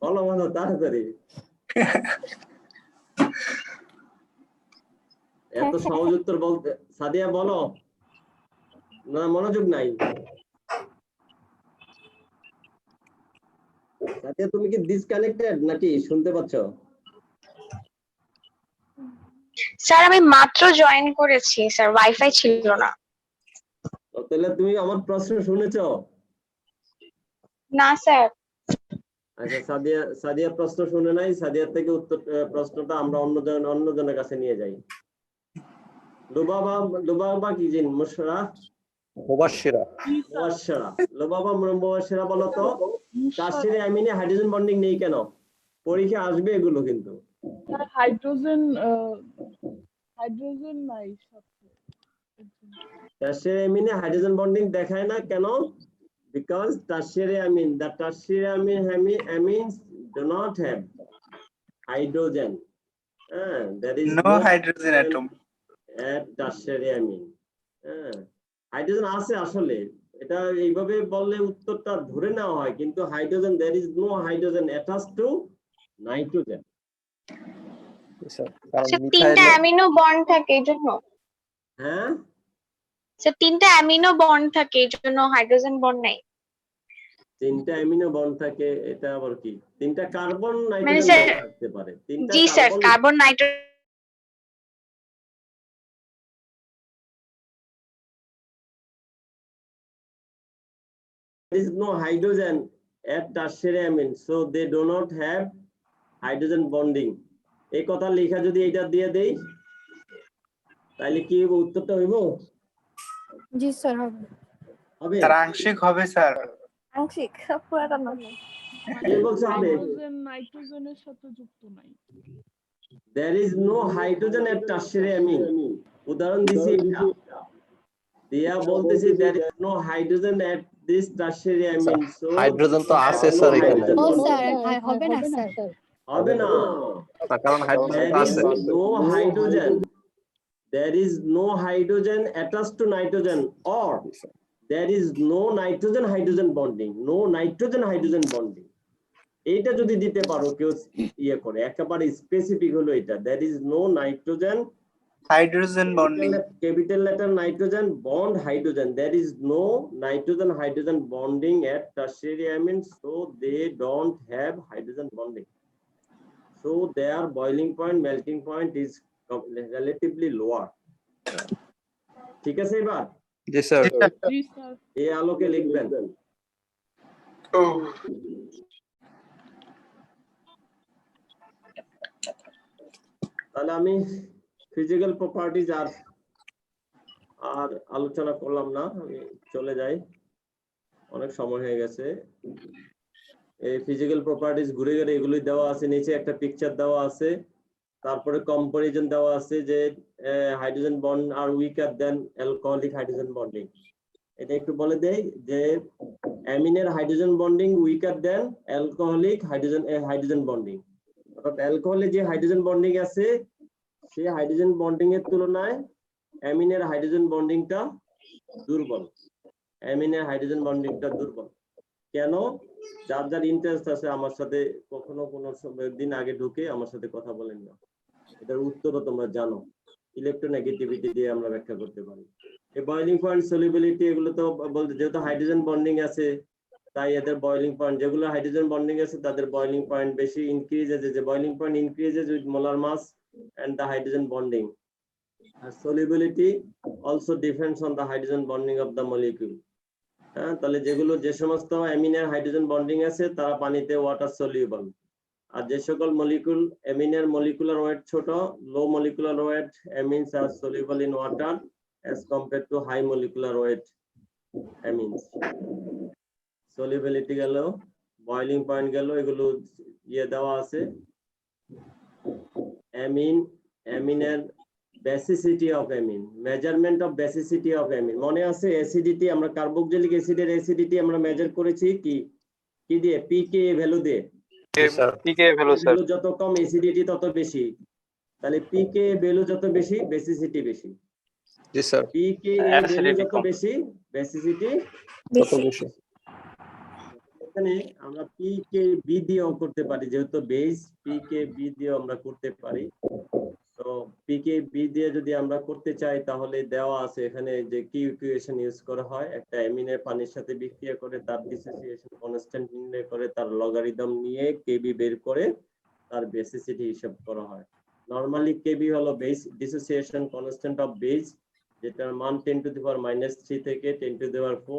বলো মাথা তাড়াতাড়ি, এত সহজ উত্তর বলতে। সাদিয়া বলো না, মনোযোগ নাই। সাদিয়া তুমি কি ডিসকানেক্টেড নাকি? শুনতে পাচ্ছ? স্যার আমি মাত্র জয়েন করেছি স্যার, ওয়াইফাই ছিল না। তাহলে তুমি আমার প্রশ্ন শুনেছো? না স্যার। আচ্ছা, সাদিয়া প্রশ্ন শুনে নাই। সাদিয়ার থেকে উত্তর প্রশ্নটা আমরা অন্যজনের কাছে নিয়ে যাই। লুবাবা কি জিন? মুশরা, মুবাশশিরা। লুবাবা মুবাশশিরা বলো তো, টারশিয়ারি অ্যামিনে হাইড্রোজেন বন্ডিং নেই কেন? পরীক্ষা আসবে এগুলো কিন্তু। হাইড্রোজেন হাইড্রোজেন নাই সাথে। টারশিয়ারি অ্যামিনে হাইড্রোজেন বন্ডিং দেখায় না কেন? Because tertiary amine, the tertiary amines do not have hydrogen. There is No hydrogen atom. at tertiary amine. Hydrogen আছে আসলে, এটা এইভাবে বললে উত্তরটা ধরে নেওয়া হয়, কিন্তু hydrogen, there is no hydrogen attached to nitrogen. Sir কারণ স্যার মিথাইল তিনটা অ্যামিনো বন্ড থাকে এই জন্য। হ্যাঁ, স্যার তিনটা অ্যামিনো বন্ড থাকে এই জন্য হাইড্রোজেন বন্ড নাই। তিনটা অ্যামিনো বন্ড থাকে, এটা আবার কি? তিনটা কার্বন মানে নাইট্রোজেন স্যার বন্ড থাকতে পারে, তিনটা জি sir carbon. Carbon nitrogen There is no hydrogen at tertiary amine, so they do not have hydrogen bonding. এই কথা লেখা যদি এটা দিয়ে দেই তাহলে কি হবে? উত্তরটা হইব? জি স্যার হবে। হবে? স্যার আংশিক হবে স্যার। আংশিক, পুরাটা না। কে বলছে হবে? হাইড্রোজেন নাইট্রোজেনের সাথে যুক্ত নাই। There is no hydrogen at tertiary amine. উদাহরণ দিছি এটা। দিয়া বলতেছি there is no hydrogen at this tertiary amine, so hydrogen তো আছে no স্যার এখানে। hydrogen ও bond. স্যার হবে না স্যার। হবে না। না, কারণ হাইড্রোজেন There তো is আছে। no hydrogen. There is no hydrogen attached to nitrogen, or there is no nitrogen hydrogen bonding. No nitrogen hydrogen bonding. এইটা যদি দিতে পারো কেউ ইয়ে করে, একেবারে স্পেসিফিক হলো এটা, there is no nitrogen hydrogen bonding. capital letter nitrogen bond hydrogen. There is no nitrogen hydrogen bonding at tertiary amine, so they don't have hydrogen bonding. So their boiling point, melting point is relatively lower. ঠিক আছে এবার? জি sir. জি sir. এই আলোকে লিখবেন। তাহলে আমি physical properties আর আলোচনা করলাম না, আমি চলে যাই, অনেক সময় হয়ে গেছে। এই ফিজিক্যাল প্রপার্টিজ ঘুরে ঘুরে এগুলোই দেওয়া আছে, নিচে একটা পিকচার দেওয়া আছে, তারপরে কম্পারিজন দেওয়া আছে যে হাইড্রোজেন বন্ড আর উইকার দেন অ্যালকোহলিক হাইড্রোজেন বন্ডিং। এটা একটু বলে দেই যে অ্যামিনের হাইড্রোজেন বন্ডিং উইকার দেন অ্যালকোহলিক হাইড্রোজেন বন্ডিং। অর্থাৎ অ্যালকোহলে যে হাইড্রোজেন বন্ডিং আছে সেই হাইড্রোজেন বন্ডিং এর তুলনায় অ্যামিনের হাইড্রোজেন বন্ডিংটা দুর্বল। অ্যামিনের হাইড্রোজেন বন্ডিংটা দুর্বল কেন? যার যার ইন্টারেস্ট আছে আমার সাথে কখনো কোনো দিন আগে ঢুকে আমার সাথে কথা বলেন না, এটার উত্তরও তোমরা জানো। ইলেকট্রোনেগেটিভিটি দিয়ে আমরা ব্যাখ্যা করতে পারি। এই বয়লিং পয়েন্ট, সলিবিলিটি, এগুলো তো বলতে, যেহেতু হাইড্রোজেন বন্ডিং আছে তাই এদের বয়লিং পয়েন্ট, যেগুলো হাইড্রোজেন বন্ডিং আছে তাদের বয়লিং পয়েন্ট বেশি ইনক্রিজেস, যে boiling point increases with molar mass and the hydrogen bonding. Solubility also depends on the hydrogen bonding of the molecule. তাহলে যেগুলো, যে সমস্ত অ্যামিনের হাইড্রোজেন বন্ডিং আছে তারা পানিতে ওয়াটার সলিউবল, আর যে সকল মলিকুল অ্যামিনের মলিকুলার ওয়েট ছোট, low molecular weight amines are soluble in water as compared to high molecular weight amines. Solubility গেল, বয়লিং পয়েন্ট গেল, এগুলো ইয়ে দেওয়া আছে। অ্যামিনের basicity of amine, measurement of basicity of amine মনে আছে? অ্যাসিডিটি, আমরা কার্বক্সিলিক অ্যাসিডের অ্যাসিডিটি আমরা মেজার করেছি কি দিয়ে? পিকে ভ্যালু দিয়ে। পিকে ভ্যালু স্যার। যত কম অ্যাসিডিটি তত বেশি, তাহলে পিকে ভ্যালু যত বেশি বেসিসিটি বেশি। জি স্যার। পিকে ভ্যালু যত বেশি বেসিসিটি তত বেশি। এখানে আমরা পিকে বি দিয়েও করতে পারি, যেহেতু বেস, পিকে বি দিয়েও আমরা করতে পারি। তো পিকে বি দিয়ে যদি আমরা করতে চাই তাহলে দেওয়া আছে এখানে যে কি ইকুয়েশন ইউজ করা হয়, একটা অ্যামিনের পানির সাথে বিক্রিয়া করে তার ডিসোসিয়েশন কনস্ট্যান্ট নির্ণয় করে তার লগারিদম নিয়ে কেবি বের করে তার বেসিসিটি হিসাব করা হয়। নরমালি কেবি হলো base dissociation constant of base, যেটার মান 10⁻³ থেকে 10⁴।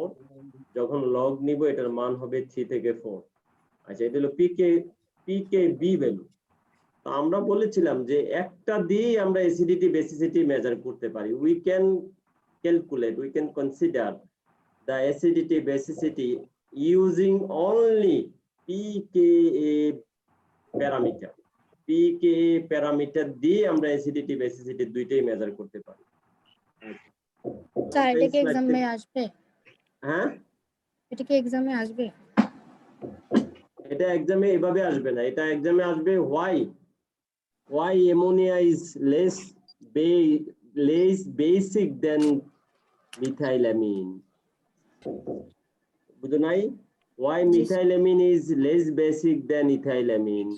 যখন লগ নিব এটার মান হবে 3 থেকে 4। আচ্ছা, এটা হলো পিকে বি ভ্যালু। আমরা বলেছিলাম যে একটা দিয়ে আমরা অ্যাসিডিটি বেসিসিটি মেজার করতে পারি। We can calculate, we can consider the acidity basicity using only pKa parameter. PK parameter দিয়ে আমরা অ্যাসিডিটি বেসিসিটি দুইটাই মেজার করতে পারি। স্যার এটা কি Slide এক্সামে থেকে- আসবে? হ্যাঁ, এটা কি এক্সামে আসবে? এটা এক্সামে এভাবে আসবে না, এটা এক্সামে আসবে why ammonia is less basic than methylamine. বুঝো নাই? Why G, methylamine is less basic than ethylamine?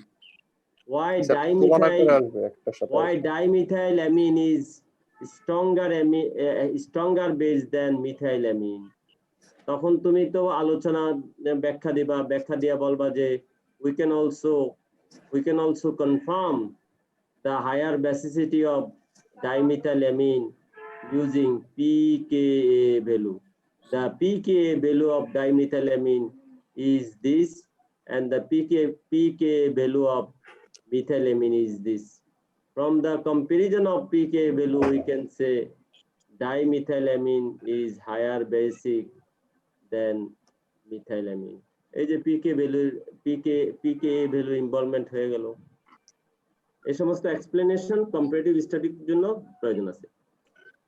Why sir তুলনা করে আসবে একটা সাথে। dimethylamine is stronger base than methylamine? তখন তুমি তো আলোচনা ব্যাখ্যা দিবা, ব্যাখ্যা দিয়া বলবা যে we can also confirm the higher basicity of dimethylamine using pKa value. The pKa value of dimethylamine is this, and the pKa value of methylamine is this. From the comparison of pKa value, we can say dimethylamine is higher basic than methylamine. এই যে pKa value involvement হয়ে গেল। এই সমস্ত explanation comparative স্টাডির জন্য প্রয়োজন আছে।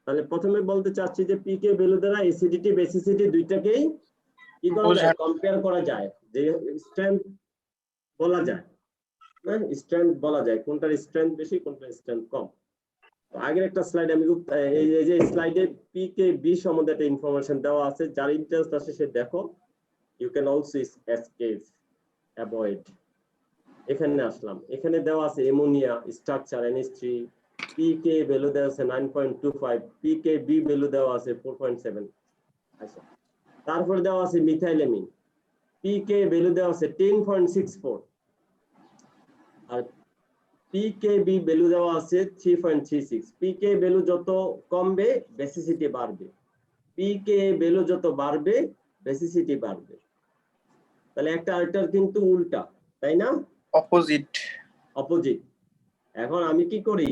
তাহলে প্রথমে বলতে চাচ্ছি যে পিকে ভ্যালু দ্বারা অ্যাসিডিটি বেসিসিটি দুইটাকেই কি করা যায়, কম্পেয়ার করা যায়, যে স্ট্রেংথ বলা যায়, হ্যাঁ স্ট্রেংথ বলা যায়, কোনটার স্ট্রেংথ বেশি কোনটার স্ট্রেংথ কম। আগের একটা স্লাইড আমি এই যে স্লাইডে পিকে বি সম্বন্ধে একটা ইনফরমেশন দেওয়া আছে, যার ইন্টারেস্ট আছে সে দেখো। You can also escape avoid. এখানে আসলাম, এখানে দেওয়া আছে অ্যামোনিয়া স্ট্রাকচার NH3, পিকে ভ্যালু দেওয়া আছে 9.25, পিকে বি ভ্যালু দেওয়া আছে 4.7। আচ্ছা, তারপর দেওয়া আছে মিথাইলামিন, পিকে ভ্যালু দেওয়া আছে 10.64, আর পিকে বি ভ্যালু দেওয়া আছে 3.36। পিকে ভ্যালু যত কমবে বেসিসিটি বাড়বে, পিকে ভ্যালু যত বাড়বে বেসিসিটি বাড়বে। তাহলে একটা আরেকটার কিন্তু উল্টা, তাই না? অপোজিট। এখন আমি কি করি,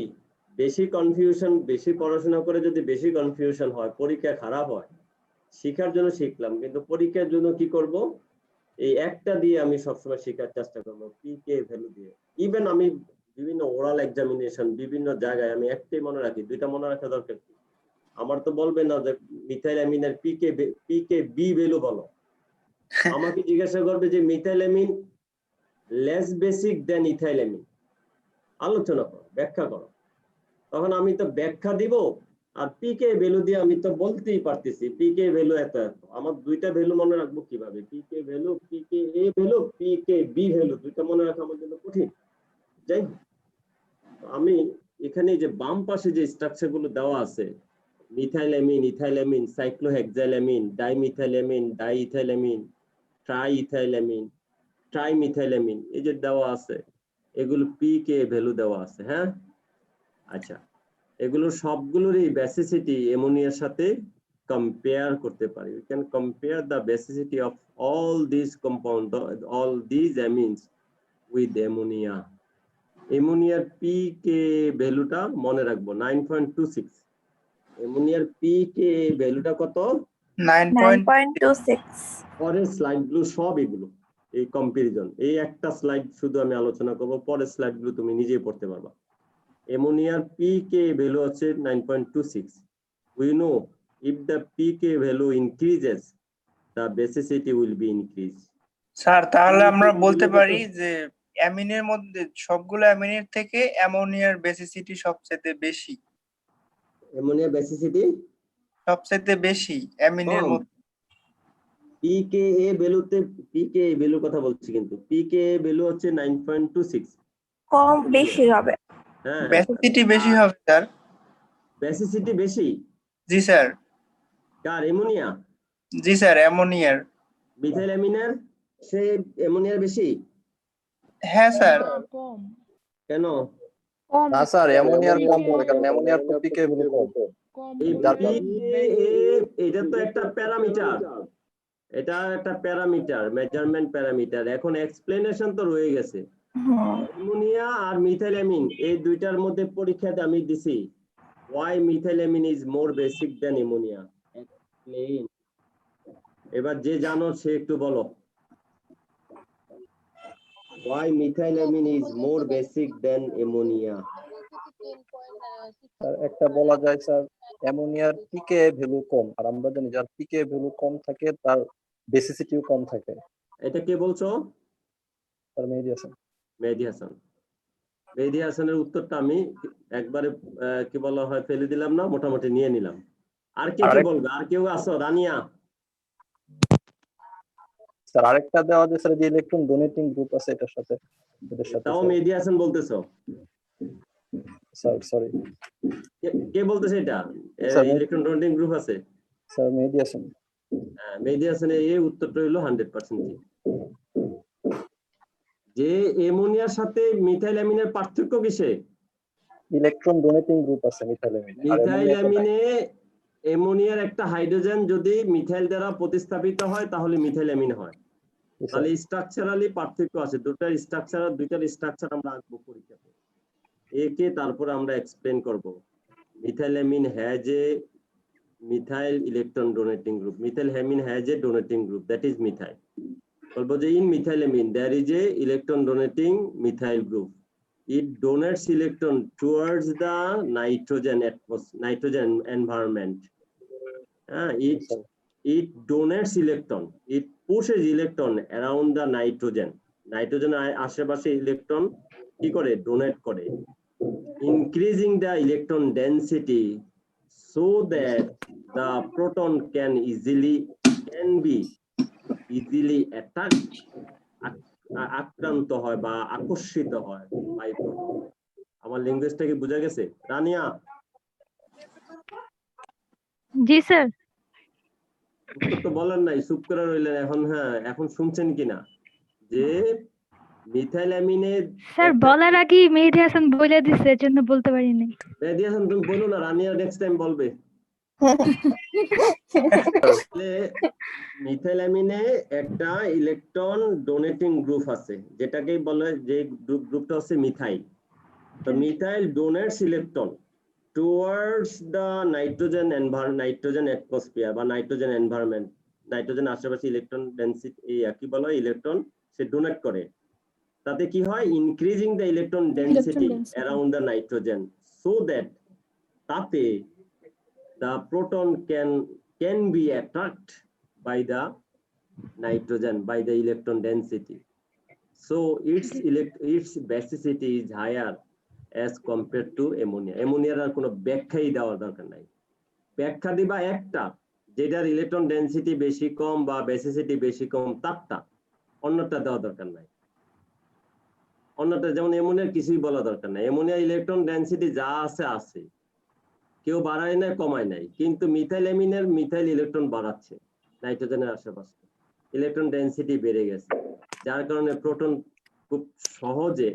বেশি কনফিউশন, বেশি পড়াশোনা করে যদি বেশি কনফিউশন হয়, পরীক্ষা খারাপ হয়, শেখার জন্য শিখলাম কিন্তু পরীক্ষার জন্য কি করব, এই একটা দিয়ে আমি সবসময় শেখার চেষ্টা করবো, পিকে ভ্যালু দিয়ে। ইভেন আমি বিভিন্ন ওরাল এক্সামিনেশন বিভিন্ন জায়গায় আমি একটাই মনে রাখি, দুইটা মনে রাখা দরকার। আমার তো বলবে না যে মিথাইলামিনের পিকে বি ভ্যালু বলো, আমাকে জিজ্ঞাসা করবে যে মিথাইলামিন লেস বেসিক দেন ইথাইলামিন, আলোচনা করো, ব্যাখ্যা করো। তখন আমি তো ব্যাখ্যা দিব, আর পিকে ভ্যালু দিয়ে আমি তো বলতেই পারতেছি পিকে ভ্যালু এত এত। আমার দুইটা ভ্যালু মনে রাখবো কিভাবে, পিকে value, PK a value, PK B value, দুইটা মনে রাখা আমার জন্য কঠিন। যাই হোক, আমি এখানে যে বাম পাশে যে স্ট্রাকচার গুলো দেওয়া আছে, মিথাইলামিন, ইথাইলামিন, সাইক্লোহেক্সাইলামিন, ডাইমিথাইলামিন, ডাইইথাইলামিন, ট্রাইইথাইলামিন, ট্রাইমিথাইলামিন, এই যে দেওয়া আছে, এগুলো পিকে ভ্যালু দেওয়া আছে। হ্যাঁ, আচ্ছা, এগুলো সবগুলোরই বেসিসিটি অ্যামোনিয়ার সাথে কম্পেয়ার করতে পারি। We can compare the basicity of all this compound, all this amines with ammonia. অ্যামোনিয়ার পিকে ভ্যালুটা মনে রাখবো 9.26। অ্যামোনিয়ার পিকে ভ্যালুটা কত? 9.26 পরের স্লাইডগুলো সব এগুলো এই কম্পারিজন, এই একটা স্লাইড শুধু আমি আলোচনা করব, পরের স্লাইডগুলো তুমি নিজেই পড়তে পারবা। অ্যামোনিয়ার পিকে ভ্যালু হচ্ছে 9.26। we know if the pK value increases the basicity will be increased. Sir তাহলে আমরা বলতে পারি যে অ্যামিনের মধ্যে সবগুলো অ্যামিনের থেকে অ্যামোনিয়ার বেসিসিটি সবচেয়ে বেশি। অ্যামোনিয়ার বেসিসিটি সবচেয়ে বেশি অ্যামিনের মধ্যে। pKa ভ্যালুতে, pKa ভ্যালুর কথা বলছি, কিন্তু pKa ভ্যালু হচ্ছে 9.26, কম বেশি হবে। হ্যাঁ বেসিসিটি বেশি হবে স্যার। বেসিসিটি বেশি? জি স্যার। কার? অ্যামোনিয়া? জি স্যার, অ্যামোনিয়ার। মিথাইলামিনের সে অ্যামোনিয়ার বেশি? হ্যাঁ স্যার। কম। কেন? কম। না স্যার অ্যামোনিয়ার কম হবে, কারণ অ্যামোনিয়ার তো পিকে ভ্যালু কম। কম এই যার এটা তো একটা প্যারামিটার, এটা একটা প্যারামিটার, মেজারমেন্ট প্যারামিটার। এখন এক্সপ্লেনেশন তো রয়ে গেছে। অ্যামোনিয়া আর মিথাইলামিন এই দুইটার মধ্যে পরীক্ষাতে আমি দিছি why methylamine is more basic than ammonia. Explain. এবার যে জানো সে একটু বলো। Why methylamine is more basic than ammonia? Sir একটা বলা যায় স্যার অ্যামোনিয়ার পিকে ভ্যালু কম, আর আমরা জানি যার পিকে ভ্যালু কম থাকে তার বেসিসিটিও কম থাকে। এটা কে বলছো? স্যার মেহেদী হাসান। মেহেদী হাসান। মেহেদী হাসানের উত্তরটা আমি একবারে কি বলা হয় ফেলে দিলাম না, মোটামুটি নিয়ে নিলাম। আর কে কি বলবে? আর কেউ আসো? রানিয়া। স্যার আরেকটা দেওয়া যায় স্যার, যে ইলেকট্রন ডোনেটিং গ্রুপ আছে এটার সাথে, এদের সাথে। তাও মেহেদী হাসান বলতেছো? স্যার সরি, কে বলতেছে এটা? ইলেকট্রন ডোনেটিং গ্রুপ আছে? স্যার মেহেদী হাসান। হ্যাঁ, মেহেদী হাসানের এই উত্তরটা হলো 100% ঠিক। যে অ্যামোনিয়ার সাথে মিথাইলামিনের পার্থক্য কিসে? ইলেকট্রন ডোনেটিং গ্রুপ আছে মিথাইলামিন। মিথাইলামিনে অ্যামোনিয়ার একটা হাইড্রোজেন যদি মিথাইল দ্বারা প্রতিস্থাপিত হয় তাহলে মিথাইলামিন হয়। তাহলে স্ট্রাকচারালি পার্থক্য আছে, দুইটার স্ট্রাকচার আমরা আঁকবো পরীক্ষাতে। একে তারপর আমরা এক্সপ্লেন করব। Methylamine has a methyl electron donating group, methylamine has a donating group, that is methyl. বলবো যে in methylamine there is a electron donating methyl group. It donates electron towards the nitrogen environment. It donates electron, it pushes electron around the nitrogen আশেপাশে electron কি করে? Donate করে, increasing the electron density so that the proton can be easily আক্রান্ত হয় বা আকর্ষিত হয় by proton. আমার ল্যাঙ্গুয়েজটা কি বোঝা গেছে? রানিয়া? জি স্যার। উত্তর তো বলেন নাই, চুপ করে রইলেন। এখন হ্যাঁ, এখন শুনছেন কিনা যে মিথাইলামিনে? স্যার বলার আগে মেহেদী হাসান বলে দিছে, এজন্য বলতে পারিনি। মেহেদী হাসান তুমি বলো না, রানিয়া নেক্সট টাইম বলবে। মিথাইলামিনে একটা ইলেকট্রন ডোনেটিং গ্রুপ আছে, যেটাকে বলে, যে গ্রুপটা হচ্ছে মিথাইল। তো methyl donates electron towards the nitrogen atmosphere বা নাইট্রোজেন এনভায়রনমেন্ট। নাইট্রোজেন আশেপাশে ইলেকট্রন ডেনসিটি কি বলা হয়, ইলেকট্রন সে ডোনেট করে। তাতে কি হয়? Increasing the electron density around the nitrogen so that তাতে the proton can be attracted by the nitrogen, by the electron density, so its basicity is higher as compared to ammonia. Ammonia আর কোনো ব্যাখ্যাই দেওয়ার দরকার নাই। ব্যাখ্যা দিবা একটা, যেটার electron density বেশি কম বা বেসিসিটি বেশি কম, তারটা। অন্যটা দেওয়া দরকার নাই। অন্যটা যেমন অ্যামোনিয়ার কিছুই বলা দরকার নাই। অ্যামোনিয়া ইলেকট্রন ডেনসিটি যা আছে আছে, কেউ বাড়ায় নাই কমায় নাই, কিন্তু মিথাইলামিনের মিথাইল ইলেকট্রন বাড়াচ্ছে নাইট্রোজেনের আশেপাশে, ইলেকট্রন ডেনসিটি বেড়ে গেছে, যার কারণে প্রোটন খুব সহজে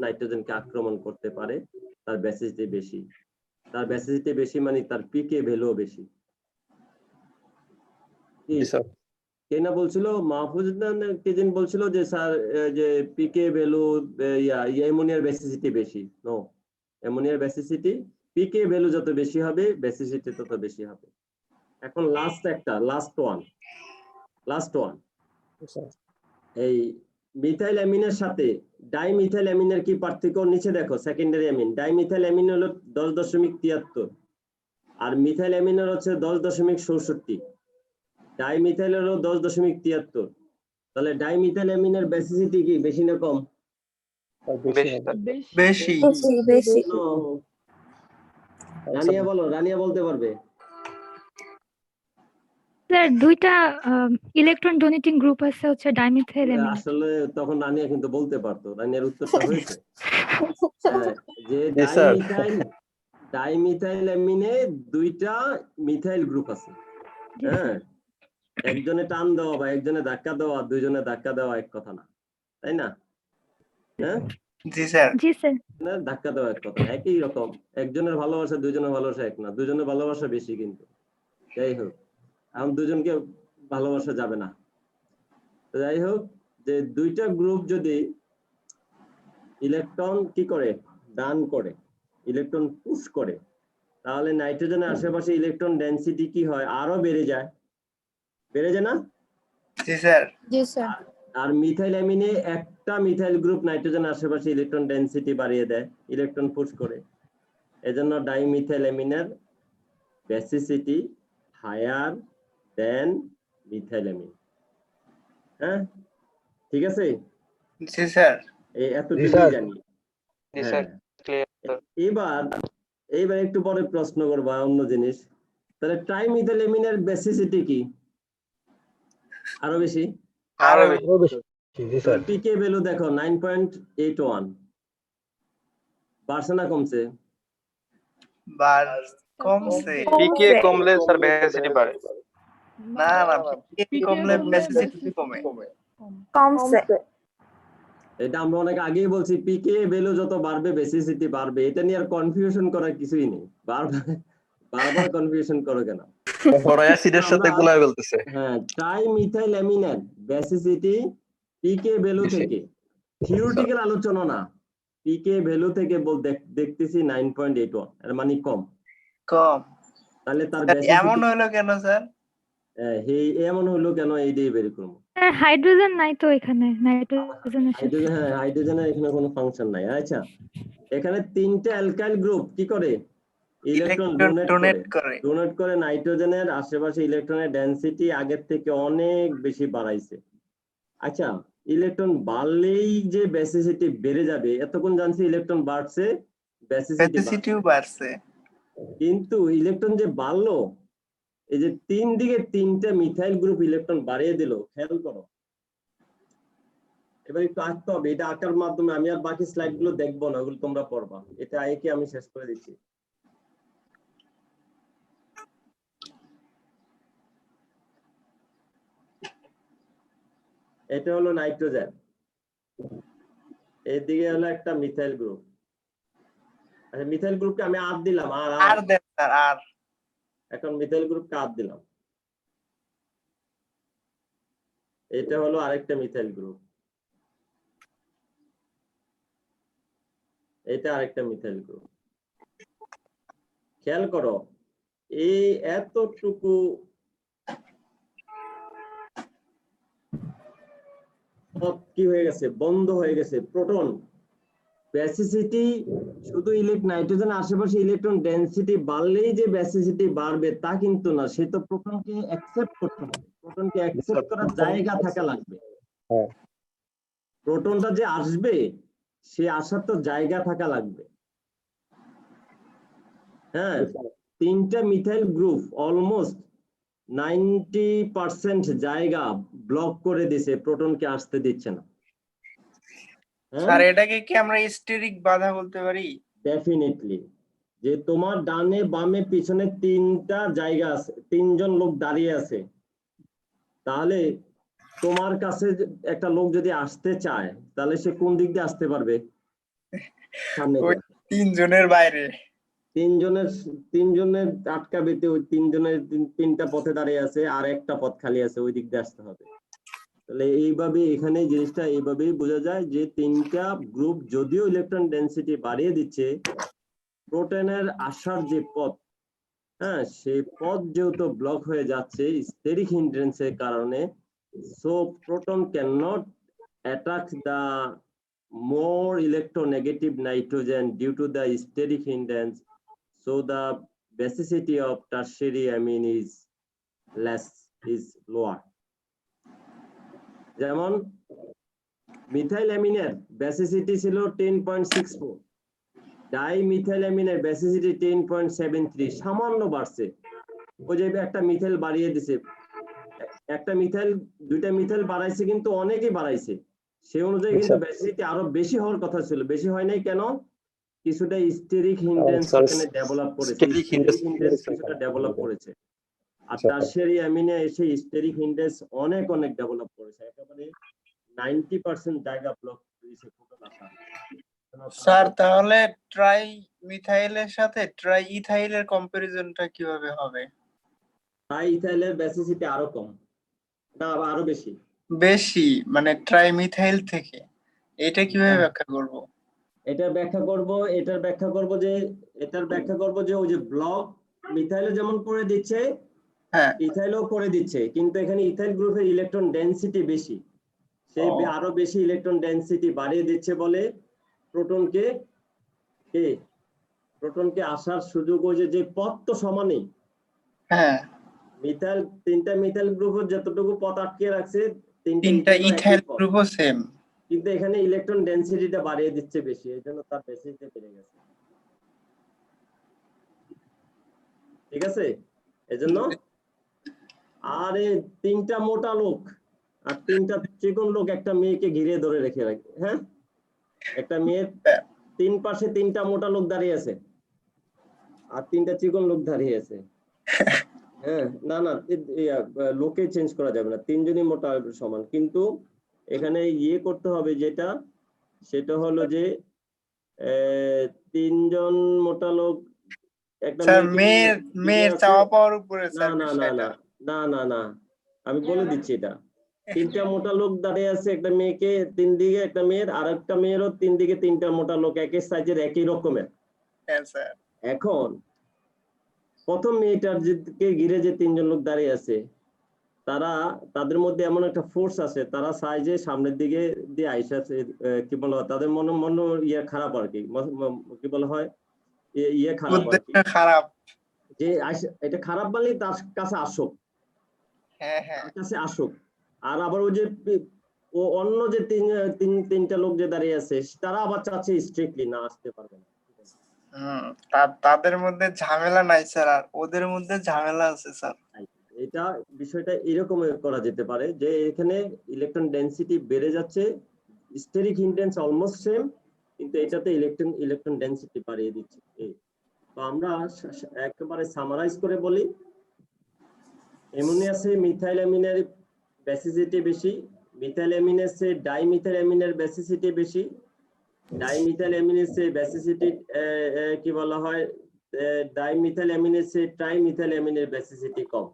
নাইট্রোজেনকে আক্রমণ করতে পারে। তার বেসিসিটি বেশি মানে তার পিকে ভ্যালু বেশি। কে না বলছিল? মাহফুজ কে যেন বলছিল যে স্যার যে পিকে ভ্যালু অ্যামোনিয়ার বেসিসিটি বেশি। নো, অ্যামোনিয়ার বেসিসিটি পিকে ভ্যালু যত বেশি হবে বেসিসিটি তত বেশি হবে। এখন লাস্ট ওয়ান এই মিথাইল অ্যামিনের সাথে ডাইমিথাইল অ্যামিনের কি পার্থক্য? নিচে দেখো, সেকেন্ডারি অ্যামিন। ডাইমিথাইল অ্যামিন হলো 10.73 আর মিথাইল অ্যামিনের হচ্ছে 10.64। ডাইমিথাইল হলো 10.73। তাহলে ডাইমিথাইল অ্যামিনের বেসিসিটি কি বেশি না কম? বেশি। রানিয়া বলো, রানিয়া বলতে পারবে। স্যার দুইটা ইলেকট্রন ডোনেটিং গ্রুপ আছে, হচ্ছে ডাইমিথাইল অ্যামিন। আসলে তখন রানিয়া কিন্তু বলতে পারতো, রানিয়ার উত্তরটা হয়েছে যে ডাইমিথাইল অ্যামিনে দুইটা মিথাইল গ্রুপ আছে। হ্যাঁ, একজনে টান দেওয়া বা একজনে ধাক্কা দেওয়া, দুইজনে ধাক্কা দেওয়া এক কথা না, তাই না? হ্যাঁ জি স্যার। জি স্যার। ধাক্কা দেওয়া এক কথা না, একই রকম। একজনের ভালোবাসা দুইজনের ভালোবাসা এক না, দুইজনের ভালোবাসা বেশি। কিন্তু যাই হোক, এখন দুজনকে ভালোবাসা যাবে না। যাই হোক, যে দুইটা গ্রুপ যদি ইলেকট্রন কি করে, দান করে, ইলেকট্রন পুশ করে, তাহলে নাইট্রোজেনের আশেপাশে ইলেকট্রন ডেনসিটি কি হয়? আরো বেড়ে যায় না? জি স্যার। জি স্যার। আর মিথাইল অ্যামিনে একটা মিথাইল গ্রুপ নাইট্রোজেন আশেপাশে ইলেকট্রন ডেনসিটি বাড়িয়ে দেয়, ইলেকট্রন পুশ করে। এজন্য ডাইমিথাইল অ্যামিনের basicity higher than methyl amine. হ্যাঁ, ঠিক আছে, জি স্যার। এই এতটুকুই স্যার। জানি। জি স্যার, হ্যাঁ, ক্লিয়ার। এইবার একটু পরে প্রশ্ন করবা অন্য জিনিস। তাহলে ট্রাইমিথাইল অ্যামিনের বেসিসিটি কি? আরো বেশি। আরো আরো বেশি। জি স্যার। পিকে ভ্যালু দেখো 9.81, বাড়ছে না কমছে? বার কমছে। পিকে কমলে স্যার বেসিসিটি বাড়ে। না না, পিকে PK কমলে কমলে বেসিসিটি basicity কমে। কমছে। এটা আমরা অনেক আগেই বলছি, পিকে ভ্যালু যত বাড়বে বেসিসিটি বাড়বে। এটা নিয়ে আর কনফিউশন করার কিছুই নেই। বারবার কনফিউশন করো কেন? বড় অ্যাসিডের সাথে গুলায় বলতেছে। হ্যাঁ, ট্রাইমিথাইল অ্যামিনের বেসিসিটি পিকে ভ্যালু বেশি। থেকে, থিওরিটিক্যাল আলোচনা না, পিকে ভ্যালু থেকে দেখতেছি 9.81, এর মানে কম। কম। তাহলে তার স্যার, বেসিসিটি এমন হলো কেন স্যার? এমন হলো কেন, এইটাই বের করবো। হাইড্রোজেন নাই তো এখানে, নাইট্রোজেনের সাথে। হাইড্রোজেনের এখানে কোনো ফাংশন নাই। আচ্ছা, এখানে তিনটা অ্যালকাইল গ্রুপ কি করে? ইলেকট্রন ডোনেট করে। ডোনেট করে নাইট্রোজেনের আশেপাশে ইলেকট্রনের ডেনসিটি আগের থেকে অনেক বেশি বাড়াইছে। আচ্ছা, ইলেকট্রন বাড়লেই যে বেসিসিটি বেড়ে যাবে, এতক্ষণ জানছি ইলেকট্রন বাড়ছে বেসিসিটিও বাড়ছে। কিন্তু ইলেকট্রন যে বাড়লো, এই যে তিন দিকে তিনটা মিথাইল গ্রুপ ইলেকট্রন বাড়িয়ে দিল, খেয়াল করো। এবার একটু আঁকতে হবে, এটা আঁকার মাধ্যমে আমি আর বাকি স্লাইড গুলো দেখবো না, ওগুলো তোমরা পড়বা। এটা একে আমি শেষ করে দিচ্ছি। এটা হলো নাইট্রোজেন, এইদিকে হলো একটা মিথাইল গ্রুপ। আচ্ছা, মিথাইল গ্রুপকে আমি আর দিলাম, আর দেন স্যার, আর এখন মিথাইল গ্রুপকে আর দিলাম। এটা হলো আরেকটা মিথাইল গ্রুপ, এটা আরেকটা মিথাইল গ্রুপ। খেয়াল করো, এই এতটুকু পথ কি হয়ে গেছে? বন্ধ হয়ে গেছে। প্রোটন বেসিসিটি শুধু নাইট্রোজেন আশেপাশে ইলেকট্রন ডেনসিটি বাড়লেই যে বেসিসিটি বাড়বে তা কিন্তু না। সে তো প্রোটনকে অ্যাকসেপ্ট করতে হবে, প্রোটনকে অ্যাকসেপ্ট করার জায়গা থাকা লাগবে। হ্যাঁ। প্রোটনটা যে আসবে, সে আসার তো জায়গা থাকা লাগবে। হ্যাঁ, তিনটা মিথাইল গ্রুপ অলমোস্ট 90% জায়গা ব্লক করে দিছে, প্রোটনকে আসতে দিচ্ছে না। স্যার, এটাকে কি আমরা স্টেরিক বাধা বলতে পারি? ডেফিনেটলি, যে তোমার ডানে বামে পিছনে তিনটা জায়গা আছে, তিনজন লোক দাঁড়িয়ে আছে, তাহলে তোমার কাছে একটা লোক যদি আসতে চায়, তাহলে সে কোন দিক দিয়ে আসতে পারবে? সামনে ওই দিয়ে। তিনজনের বাইরে। তিনজনের আটকাবে, ওই তিনজনের তিনটা পথে দাঁড়িয়ে আছে, আর একটা পথ খালি আছে, ওই দিক দিয়ে আসতে হবে। তাহলে এইভাবে এখানে জিনিসটা এইভাবেই বোঝা যায় যে তিনটা গ্রুপ যদিও ইলেকট্রন ডেনসিটি বাড়িয়ে দিচ্ছে, প্রোটনের আসার যে পথ, হ্যাঁ, সেই পথ যেহেতু ব্লক হয়ে যাচ্ছে স্টেরিক হিন্ড্রেন্সের কারণে, so proton can not attack the more electronegative nitrogen due to the steric hindrance, so the basicity of tertiary amine is lower. যেমন মিথাইল অ্যামিনের বেসিসিটি ছিল 10.64, ডাইমিথাইল অ্যামিনের বেসিসিটি 10.73, সামান্য বাড়ছে। ওই যে একটা মিথাইল বাড়িয়ে দিছে, একটা মিথাইল দুইটা মিথাইল বাড়াইছে, কিন্তু অনেকেই বাড়াইছে, সেই অনুযায়ী কিন্তু বেসিসিটি আরো বেশি হওয়ার কথা ছিল, বেশি হয় নাই কেন? কিছুটা স্টেরিক হিন্ড্রেন্স এখানে ডেভেলপ করেছে, কিছুটা ডেভেলপ করেছে। আর টারশিয়ারি অ্যামিনে এসে স্টেরিক হিন্ড্রেন্স অনেক ডেভেলপ করেছে, একেবারে 90% জায়গা ব্লক করেছে প্রোটন আসা। স্যার, তাহলে ট্রাই মিথাইলের সাথে ট্রাই ইথাইলের কম্পারিজনটা কিভাবে হবে? ট্রাই ইথাইলের বেসিসিটি আরো কম না আরো বেশি? বেশি, মানে ট্রাই মিথাইল থেকে। এটা কিভাবে ব্যাখ্যা করব? এটার ব্যাখ্যা করব যে ওই যে ব্লক মিথাইলে যেমন করে দিচ্ছে, হ্যাঁ, ইথাইলও করে দিচ্ছে, কিন্তু এখানে ইথাইল গ্রুপের ইলেকট্রন ডেনসিটি বেশি, সেই ও। আরো বেশি ইলেকট্রন ডেনসিটি বাড়িয়ে দিচ্ছে বলে প্রোটনকে প্রোটনকে আসার সুযোগ হয়েছে যে পথ তো সমানই। হ্যাঁ, মিথাইল তিনটা মিথাইল গ্রুপের যতটুকু পথ আটকে রাখছে তিনটা ইথাইলও একই ইথাইল পথ। গ্রুপও সেম। কিন্তু এখানে ইলেকট্রন ডেনসিটিটা বাড়িয়ে দিচ্ছে বেশি, এই জন্য তার বেসিসিটি বেড়ে গেছে। ঠিক আছে, এজন্য আর এই তিনটা মোটা লোক আর তিনটা চিকন লোক একটা মেয়েকে ঘিরে ধরে রেখে রাখে। হ্যাঁ, একটা মেয়ের তিন পাশে তিনটা মোটা লোক দাঁড়িয়ে আছে আর তিনটা চিকন লোক দাঁড়িয়ে আছে। হ্যাঁ, না না, লোকে চেঞ্জ করা যাবে না, তিনজনই মোটা সমান। কিন্তু এখানে ইয়ে করতে হবে যেটা, সেটা হলো যে তিনজন মোটা লোক একটা স্যার মেয়েকে ঘিরে মেয়ের আছে। চাওয়া পাওয়ার উপরে না স্যার না না বিষয়টা। না না না না, আমি বলে দিচ্ছি এটা। তিনটা মোটা লোক দাঁড়িয়ে আছে একটা মেয়েকে তিন দিকে, একটা মেয়ের আর একটা মেয়েরও তিন দিকে তিনটা মোটা লোক একই সাইজের একই রকমের। হ্যাঁ স্যার। এখন প্রথম মেয়েটার কে ঘিরে যে তিনজন লোক দাঁড়িয়ে আছে, তাদের মধ্যে এমন একটা ফোর্স আছে, তারা চায় যে সামনের দিকে দিয়ে আইসা কি বলা হয়, তাদের মন ইয়ে খারাপ আর কি, কি বলা হয়, ইয়ে খারাপ আর কি, খারাপ। যে এটা খারাপ বলেই তার কাছে আসুক, হ্যাঁ হ্যাঁ। তার কাছে আসুক। আর আবার ওই যে ও অন্য যে তিনটা লোক যে দাঁড়িয়ে আছে তারা আবার চাচ্ছে স্ট্রিক্টলি না আসতে পারবে না। তাদের মধ্যে ঝামেলা নাই স্যার, আর ওদের মধ্যে ঝামেলা আছে স্যার। এটা বিষয়টা এরকম করা যেতে পারে যে এখানে ইলেকট্রন ডেনসিটি বেড়ে যাচ্ছে, স্টেরিক হিন্ডেন্স অলমোস্ট সেম, কিন্তু এটাতে ইলেকট্রন ডেনসিটি বাড়িয়ে দিচ্ছে। তো আমরা একেবারে সামারাইজ করে বলি, অ্যামোনিয়াসে মিথাইল অ্যামিনের বেসিসিটি বেশি, মিথাইল অ্যামিনেসে ডাইমিথাইল অ্যামিনের বেসিসিটি বেশি, ডাইমিথাইল অ্যামিনেসে বেসিসিটি কি বলা হয়, ডাইমিথাইল অ্যামিনেসে ট্রাইমিথাইল অ্যামিনের বেসিসিটি কম।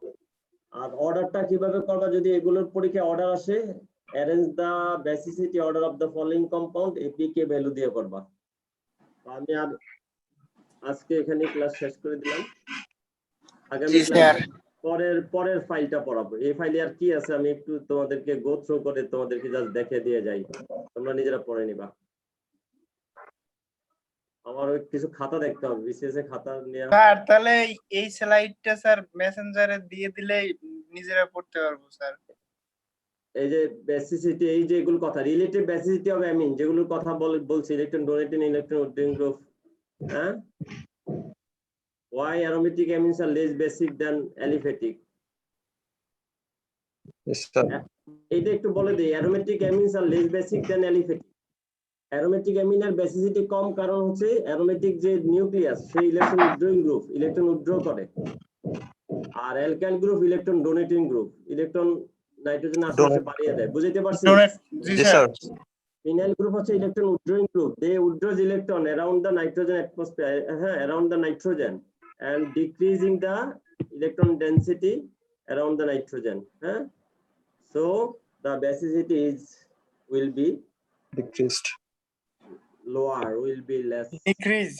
আর অর্ডারটা কিভাবে করবা, যদি এগুলোর পরীক্ষায় অর্ডার আসে, arrange the basicity order of the following compound, pKa value দিয়ে করবা। আমি আর আজকে এখানে ক্লাস শেষ করে দিলাম, আগামী ক্লাসে পরের ফাইলটা পড়াবো। এই ফাইলে আর কি আছে আমি একটু তোমাদেরকে গো থ্রু করে তোমাদেরকে জাস্ট দেখে দিয়ে যাই, তোমরা নিজেরা পড়ে নিবা। আমার ওই কিছু খাতা দেখতে হবে, বিসিএস এর খাতা নিয়ে। স্যার তাহলে এই স্লাইডটা স্যার মেসেঞ্জারে দিয়ে দিলে নিজেরা পড়তে পারবো স্যার। এই যে বেসিসিটি, এই যে এগুলো কথা রিলেটিভ বেসিসিটি অফ অ্যামিন যেগুলোর কথা বলছি, electron donating, electron withdrawing group. হ্যাঁ, why aromatic amines are less basic than aliphatic? এটা একটু বলে দেই, aromatic amines are less basic than aliphatic. aromatic amine এর বেসিসিটি কম কারণ হচ্ছে aromatic যে নিউক্লিয়াস সেই electron withdrawing group, electron withdraw করে, আর alkyl group electron donating group, electron nitrogen আশেপাশে বাড়িয়ে দেয়। বুঝতে পারছি? জি স্যার। Phenyl group হচ্ছে electron withdrawing group, they withdraws electron around the nitrogen atmosphere, around the nitrogen, and decreasing the electron density around the nitrogen. So the basicity will be decreased, lower, will be less. Decrease.